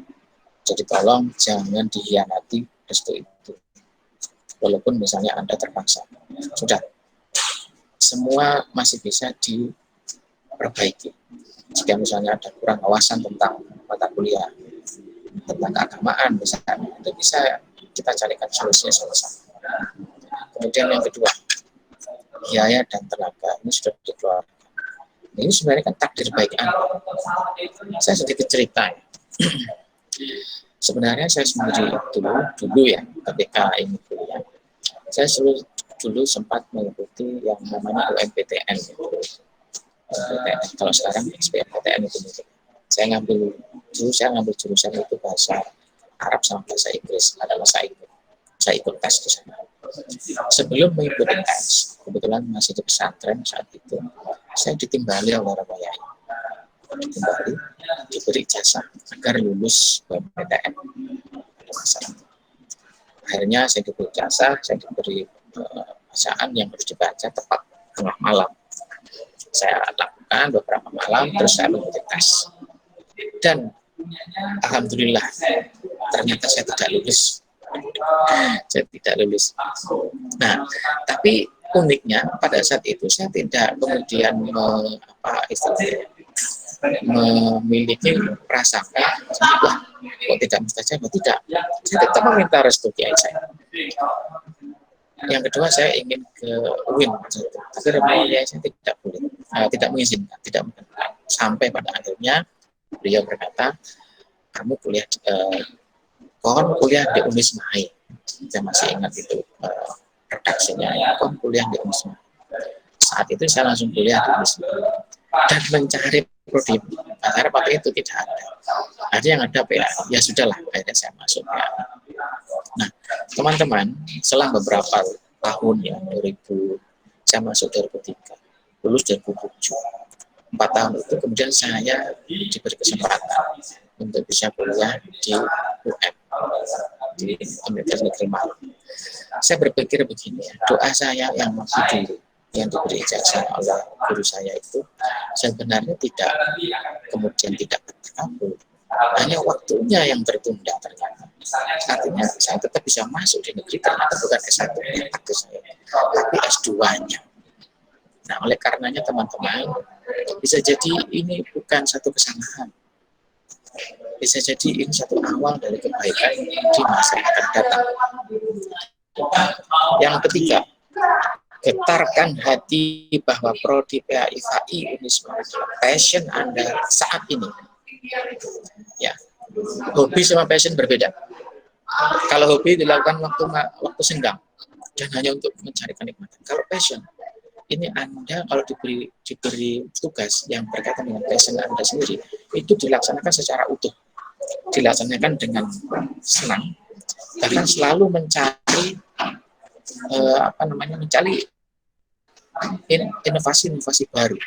Speaker 2: Jadi tolong jangan dihianati restu itu. Walaupun misalnya Anda terpaksa. Sudah. Semua masih bisa diperbaiki. Jika misalnya ada kurang wawasan tentang mata kuliah, tentang keagamaan misalnya, itu bisa kita carikan solusinya sama-sama. Kemudian yang kedua, biaya dan tenaga ini sudah dikeluarkan. Ini sebenarnya kan takdir baik Anda. Saya sedikit cerita. Sebenarnya saya sendiri dulu ya, ketika ini kuliah, saya dulu sempat mengikuti yang namanya UMPTN. UMPTN. Kalau sekarang SBMPTN itu. Saya ngambil jurusan itu bahasa Arab sama bahasa Inggris. Adalah saya ikut tes di sana. Sebelum mengikuti tes, kebetulan masih di pesantren saat itu, saya ditimbali oleh orang Yai. Diberi jasa agar lulus PTN. Akhirnya saya diberi jasa, saya diberi bacaan yang harus dibaca tepat tengah malam. Saya lakukan beberapa malam, terus saya mengikuti tes. Dan alhamdulillah, ternyata saya tidak lulus. Nah, tapi uniknya pada saat itu saya tidak kemudian memiliki prasangka, wah, kok tidak mustajab, tidak. Saya tetap meminta restu kiai saya. Yang kedua, saya ingin ke UIN, tapi kiai saya tidak mengizinkan, tidak mengizinkan. Sampai pada akhirnya beliau berkata, kamu kuliah di Unisma. Saya masih ingat itu redaksinya, kon kuliah di Unisma. Saat itu saya langsung kuliah di Unisma dan mencari prodi. Karena waktu itu tidak ada. Ada yang ada PA, ya sudahlah, akhirnya saya masuk PA. Nah, teman-teman, setelah beberapa tahun ya, saya masuk 2003, lulus 2007. 4 tahun itu kemudian saya diberi kesempatan untuk bisa kuliah di UM, di Universitas Negeri Malang. Saya berpikir begini, doa saya yang waktu dulu yang diberi ijazah oleh guru saya itu sebenarnya tidak terkabul, hanya waktunya yang tertunda ternyata. Artinya saya tetap bisa masuk di negeri, ternyata bukan S1 yang takdir saya, tapi S2-nya. Nah, oleh karenanya teman-teman, bisa jadi ini bukan satu kesalahan, bisa jadi ini satu awal dari kebaikan di masa yang akan datang. Yang ketiga, getarkan hati bahwa prodi PAI Unisma passion Anda saat ini. Ya, hobi sama passion berbeda. Kalau hobi dilakukan waktu senggang dan hanya untuk mencari kenikmatan. Kalau passion, ini Anda kalau diberi tugas yang berkaitan dengan passion Anda sendiri, itu dilaksanakan secara utuh, dilaksanakan dengan senang, bahkan selalu mencari inovasi baru.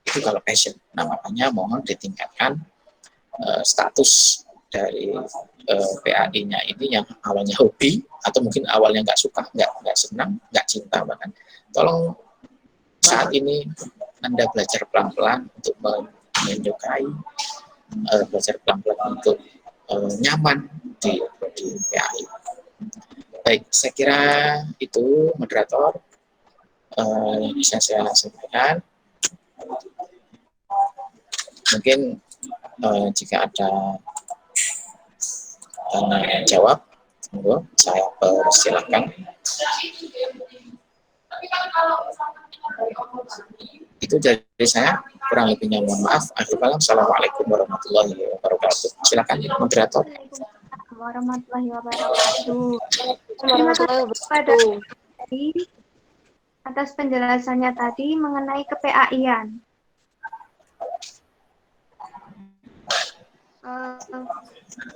Speaker 2: Itu kalau passion. Nah, makanya mohon ditingkatkan status dari PAI-nya ini yang awalnya hobi atau mungkin awalnya nggak suka, nggak senang, nggak cinta bahkan. Tolong saat ini Anda belajar pelan-pelan untuk menyukai, belajar pelan-pelan untuk nyaman di PAI. Baik, saya kira itu moderator yang bisa saya sampaikan. Mungkin jika ada tanya jawab, saya persilakan. Itu dari saya. Kurang lebihnya mohon maaf. Akhir kalam, assalamualaikum warahmatullahi wabarakatuh. Silakan moderator.
Speaker 1: Waalaikumsalam warahmatullahi wabarakatuh. Terima kasih kepada tadi atas penjelasannya tadi mengenai ke-PAI-an.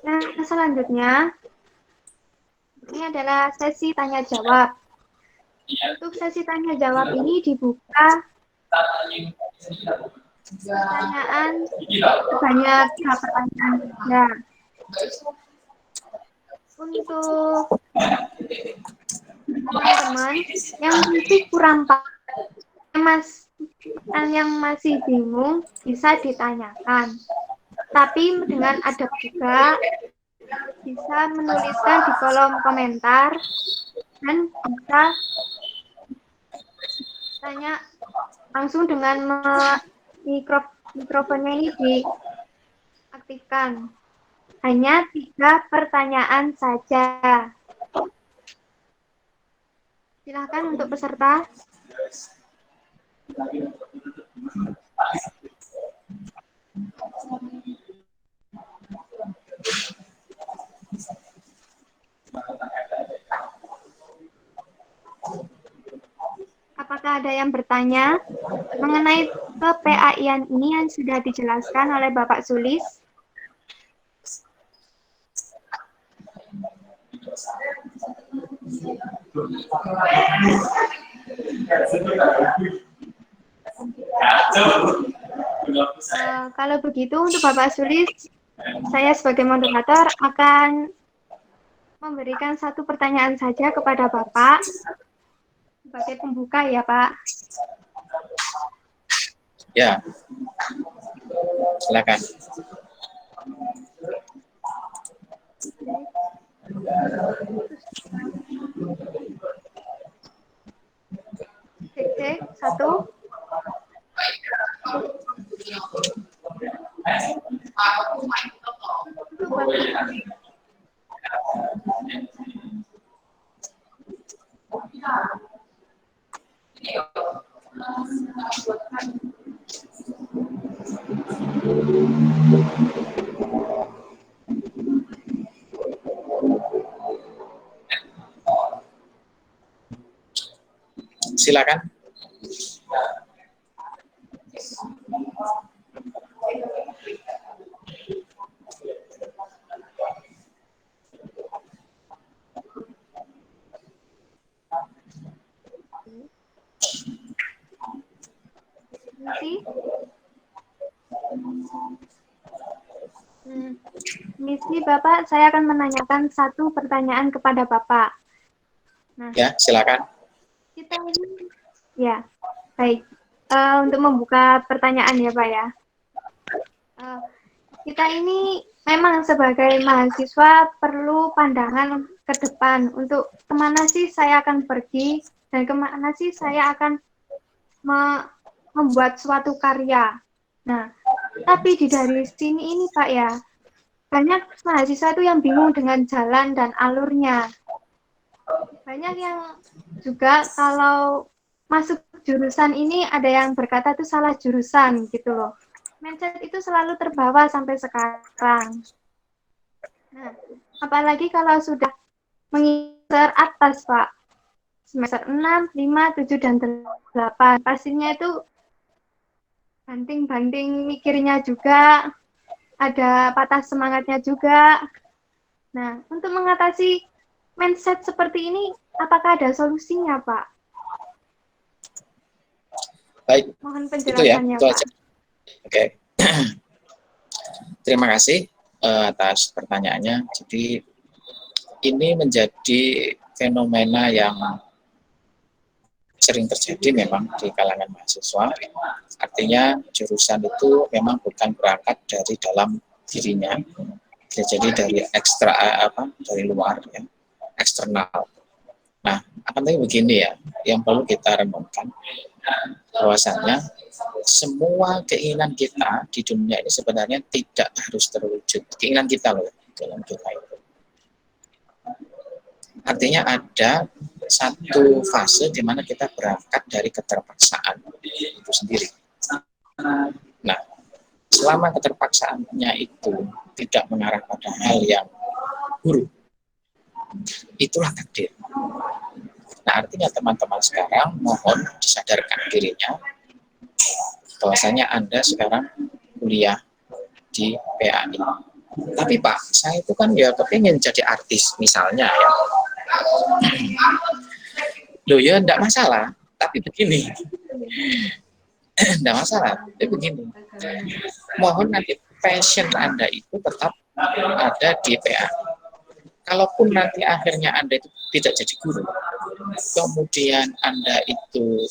Speaker 1: Nah, selanjutnya ini adalah sesi tanya jawab. Untuk sesi tanya jawab ini dibuka pertanyaan sebanyak 3 pertanyaan saja. Untuk teman-teman yang masih kurang paham, yang masih bingung, bisa ditanyakan. Tapi dengan adab juga, bisa menuliskan di kolom komentar dan bisa tanya langsung dengan mikrofonnya ini diaktifkan. Hanya 3 pertanyaan saja. Silakan untuk peserta. Apakah ada yang bertanya mengenai ke-PAI-an ini yang sudah dijelaskan oleh Bapak Sulis? Kalau begitu untuk Bapak Sulis, saya sebagai moderator akan memberikan 1 pertanyaan saja kepada Bapak sebagai pembuka ya Pak.
Speaker 2: Ya, silakan.
Speaker 1: Cek 1.
Speaker 2: Silakan.
Speaker 1: Misi Bapak, saya akan menanyakan 1 pertanyaan kepada Bapak. Nah,
Speaker 2: Ya, silakan.
Speaker 1: kita ini, ya, baik. Untuk membuka pertanyaan ya Pak ya. Kita ini memang sebagai mahasiswa perlu pandangan ke depan untuk kemana sih saya akan pergi dan kemana sih saya akan membuat suatu karya. Nah, tapi dari sini ini Pak ya, banyak mahasiswa itu yang bingung dengan jalan dan alurnya. Banyak yang juga kalau masuk jurusan ini ada yang berkata itu salah jurusan gitu loh. Mindset itu selalu terbawa sampai sekarang. Nah, apalagi kalau sudah mengincar atas Pak. Semester 6, 5, 7, dan 8. Pastinya itu banting-banting mikirnya juga. Ada patah semangatnya juga. Nah, untuk mengatasi mindset seperti ini, apakah ada solusinya, Pak?
Speaker 2: Baik,
Speaker 1: Mohon
Speaker 2: itu ya,
Speaker 1: penjelasannya,
Speaker 2: itu
Speaker 1: Pak.
Speaker 2: aja. Oke. Terima kasih atas pertanyaannya. Jadi, ini menjadi fenomena yang sering terjadi memang di kalangan mahasiswa. Artinya jurusan itu memang bukan berangkat dari dalam dirinya, bisa jadi dari dari luar ya, eksternal. Nah, akan tapi begini ya, yang perlu kita renungkan bahwasannya semua keinginan kita di dunia ini sebenarnya tidak harus terwujud. Keinginan kita loh, keinginan kita itu. Artinya ada satu fase di mana kita berangkat dari keterpaksaan itu sendiri. Nah, selama keterpaksaannya itu tidak mengarah pada hal yang buruk, itulah takdir. Nah, artinya teman-teman sekarang mohon disadarkan dirinya bahwasanya Anda sekarang kuliah di PAI. Tapi Pak, saya itu kan ya kepingin jadi artis misalnya ya. Loh ya enggak masalah, tapi begini. Enggak masalah, tapi begini. Mohon nanti passion Anda itu tetap ada di PAI. Kalaupun nanti akhirnya Anda itu tidak jadi guru, kemudian Anda itu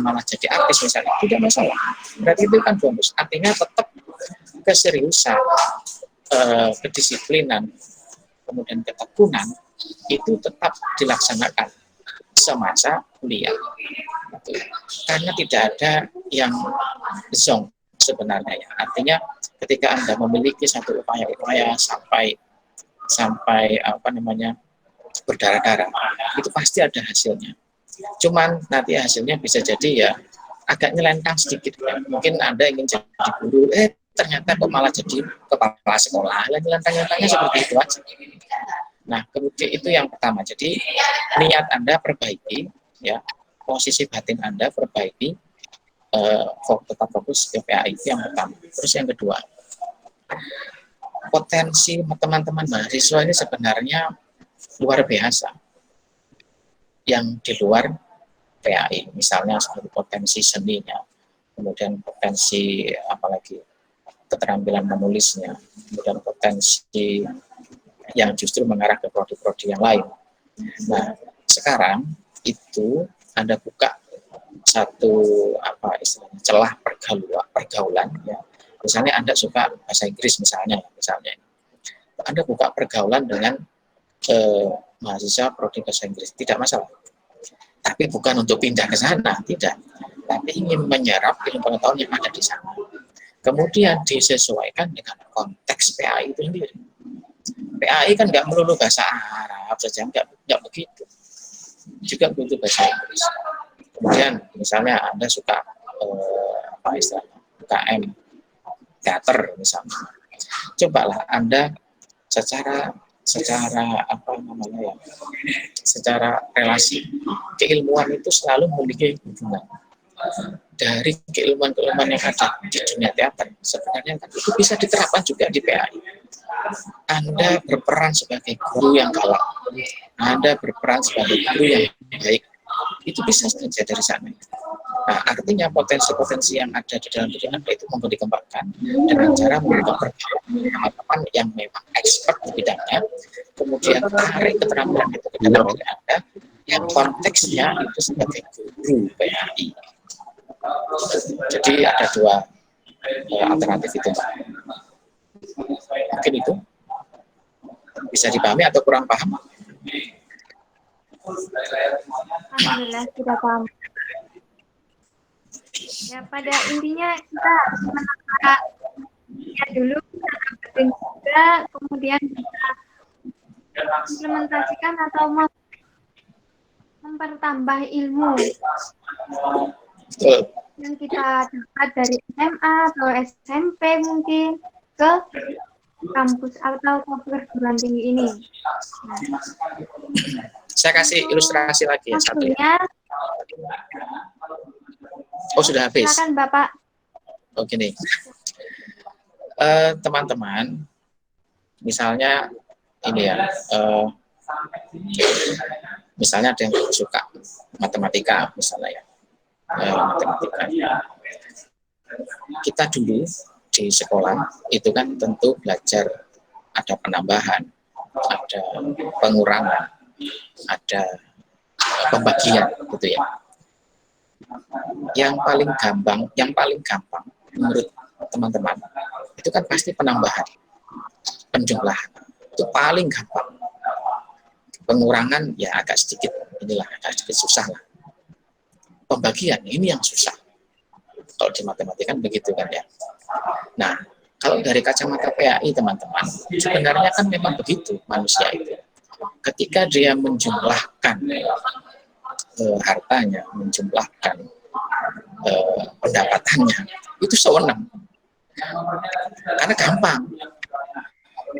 Speaker 2: malah jadi artis misalnya, tidak masalah. Berarti itu kan bonus. Artinya tetap keseriusan, kedisiplinan, kemudian ketekunan itu tetap dilaksanakan semasa kuliah. Karena tidak ada yang zonk sebenarnya. Artinya ketika Anda memiliki satu upaya-upaya sampai berdarah-darah, itu pasti ada hasilnya. Cuman nanti hasilnya bisa jadi ya agak nyelentang sedikit ya. Mungkin Anda ingin jadi guru, ternyata kok malah jadi kepala sekolah. Nyelentang-nyelentangnya seperti itu aja. Nah, kemudian itu yang pertama. Jadi niat Anda perbaiki, ya, posisi batin Anda perbaiki, tetap fokus ke PAI, itu yang pertama. Terus yang kedua, potensi teman-teman mahasiswa ini sebenarnya luar biasa yang di luar PAI, misalnya seperti potensi seninya, kemudian potensi apalagi keterampilan menulisnya, kemudian potensi yang justru mengarah ke prodi-prodi yang lain. Nah, sekarang itu Anda buka satu celah pergaulan ya. Misalnya Anda suka bahasa Inggris misalnya Anda buka pergaulan dengan mahasiswa prodi bahasa Inggris, tidak masalah. Tapi bukan untuk pindah ke sana, tidak. Tapi ingin menyerap ilmu pengetahuan yang ada di sana. Kemudian disesuaikan dengan konteks PAI itu sendiri. PAI kan nggak melulu bahasa Arab saja, nggak begitu. Juga butuh bahasa Inggris. Kemudian misalnya Anda suka UKM teater misalnya, cobalah Anda secara relasi keilmuan itu selalu memiliki hubungan dari keilmuan-keilmuan yang ada di dunia teater. Sebenarnya kan itu bisa diterapkan juga di PAI. Anda berperan sebagai guru yang galak, Anda berperan sebagai guru yang baik, itu bisa saja dari sana. Nah, artinya potensi-potensi yang ada di dalam diri Anda itu mau dikembangkan dengan cara membuka pergaulan teman-teman yang memang expert di bidangnya, kemudian tarik keterampilan itu ke dalam diri Anda yang konteksnya itu sebagai guru PAI. Jadi ada dua alternatif itu. Mungkin itu bisa dipahami atau kurang paham?
Speaker 1: Alhamdulillah sudah paham. Ya, pada intinya kita harus menata ya dulu, kita juga, kemudian kita implementasikan atau mempertambah ilmu yang kita dapat dari SMA atau SMP mungkin ke kampus atau ke perguruan tinggi ini. Nah,
Speaker 2: saya kasih ilustrasi lagi ya satu. Oh, sudah habis.
Speaker 1: Silakan Bapak.
Speaker 2: Oh, gini. Teman-teman, misalnya ini ya, misalnya ada yang suka matematika misalnya ya, matematika. Kita dulu di sekolah itu kan tentu belajar ada penambahan, ada pengurangan, ada pembagian gitu ya. Yang paling gampang menurut teman-teman itu kan pasti penambahan, penjumlahan itu paling gampang. Pengurangan ya agak sedikit susah lah. Pembagian ini yang susah. Kalau di matematika kan begitu kan ya. Nah, kalau dari kacamata PAI teman-teman, sebenarnya kan memang begitu manusia itu. Ketika dia menjumlahkan hartanya, menjumlahkan pendapatannya, itu sewenang. Karena gampang.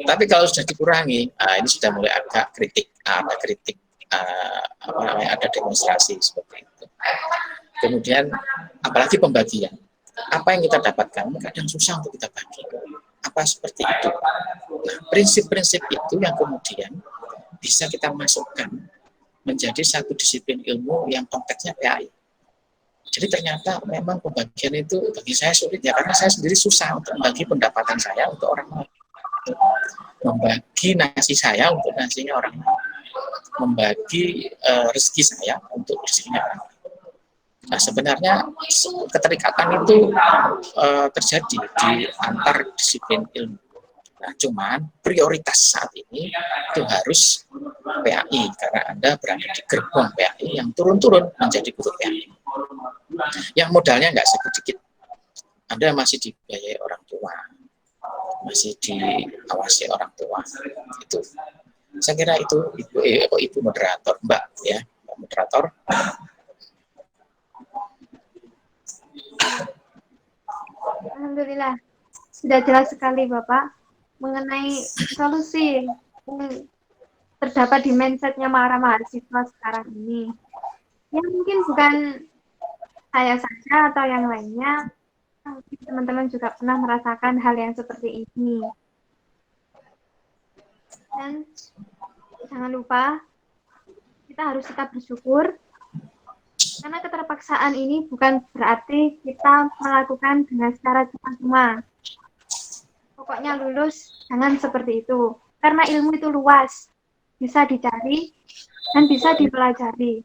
Speaker 2: Tapi kalau sudah dikurangi, ini sudah mulai agak kritik, ada kritik, ada demonstrasi seperti itu. Kemudian apalagi pembagian, apa yang kita dapatkan kadang susah untuk kita bagi. Apa seperti itu? Nah, prinsip-prinsip itu yang kemudian bisa kita masukkan menjadi satu disiplin ilmu yang konteksnya PAI. Jadi ternyata memang pembagian itu bagi saya sulit ya, karena saya sendiri susah untuk membagi pendapatan saya untuk orang lain, membagi nasi saya untuk nasinya orang lain, membagi rezeki saya untuk rezekinya orang lain. Nah, sebenarnya keterikatan itu terjadi di antar disiplin ilmu. Nah, cuman prioritas saat ini itu harus PAI, karena Anda berada di gerbong PAI yang turun-turun menjadi guru PAI. Yang modalnya nggak sedikit. Anda masih dibiayai orang tua, masih diawasi orang tua. Itu. Saya kira itu Ibu moderator, Mbak ya, Mbak moderator.
Speaker 1: Alhamdulillah, sudah jelas sekali Bapak mengenai solusi yang terdapat di mindsetnya para mahasiswa sekarang ini. Yang mungkin bukan saya saja atau yang lainnya, teman-teman juga pernah merasakan hal yang seperti ini. Dan jangan lupa, kita harus tetap bersyukur, karena keterpaksaan ini bukan berarti kita melakukan dengan secara cuma-cuma. Pokoknya lulus, jangan seperti itu. Karena ilmu itu luas, bisa dicari dan bisa dipelajari.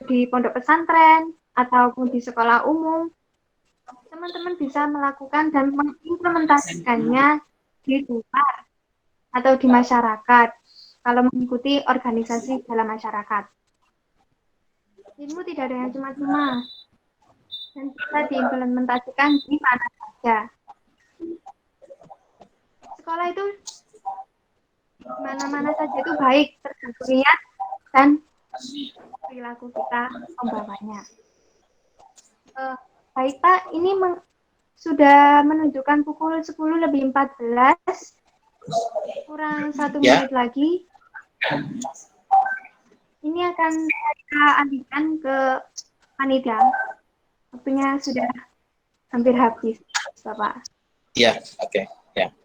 Speaker 1: Di pondok pesantren, ataupun di sekolah umum, teman-teman bisa melakukan dan mengimplementasikannya di luar atau di masyarakat, kalau mengikuti organisasi dalam masyarakat. Ilmu tidak ada yang cuma-cuma, dan bisa diimplementasikan di mana saja. Sekolah itu mana-mana saja itu baik, tergantung niat dan perilaku kita membawanya. Baik Pak, ini sudah menunjukkan pukul 10:14, kurang 1 menit lagi. Ini akan saya alihkan ke panitia. Waktunya sudah hampir habis, Bapak.
Speaker 2: Ya, oke. Ya.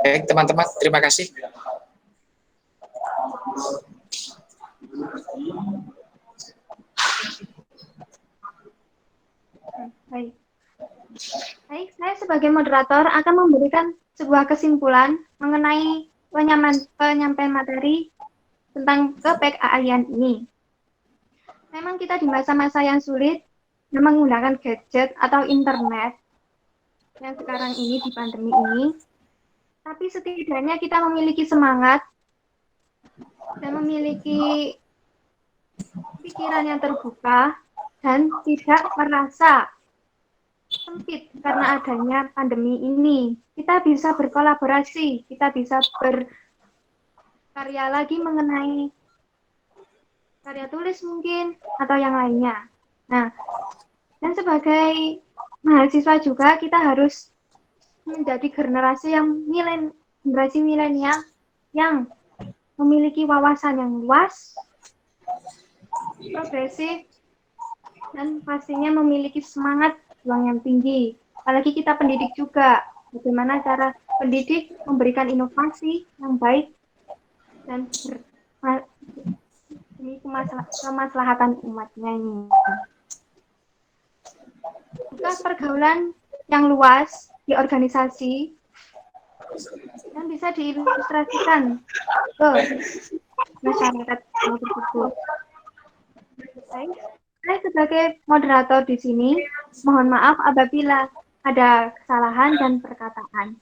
Speaker 2: Baik, teman-teman, terima kasih.
Speaker 1: Baik. Baik, saya sebagai moderator akan memberikan sebuah kesimpulan mengenai penyampaian materi tentang ke-PKAI-an ini. Memang kita di masa-masa yang sulit menggunakan gadget atau internet yang sekarang ini di pandemi ini, tapi setidaknya kita memiliki semangat dan memiliki pikiran yang terbuka dan tidak merasa sempit karena adanya pandemi ini. Kita bisa berkolaborasi, kita bisa berkarya lagi mengenai karya tulis mungkin atau yang lainnya. Nah, dan sebagai mahasiswa juga kita harus menjadi generasi milenial yang memiliki wawasan yang luas, progresif, dan pastinya memiliki semangat juang yang tinggi. Apalagi kita pendidik juga, bagaimana cara pendidik memberikan inovasi yang baik dan demi kemaslahatan umatnya ini. Buka pergaulan yang luas di organisasi dan bisa diilustrasikan ke masyarakat tersebut. Baik. Saya sebagai moderator di sini, mohon maaf apabila ada kesalahan dan perkataan.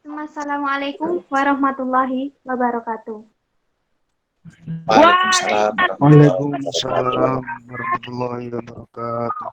Speaker 1: Assalamualaikum warahmatullahi wabarakatuh.
Speaker 2: Waalaikumsalam.
Speaker 6: Waalaikumsalam warahmatullahi wabarakatuh.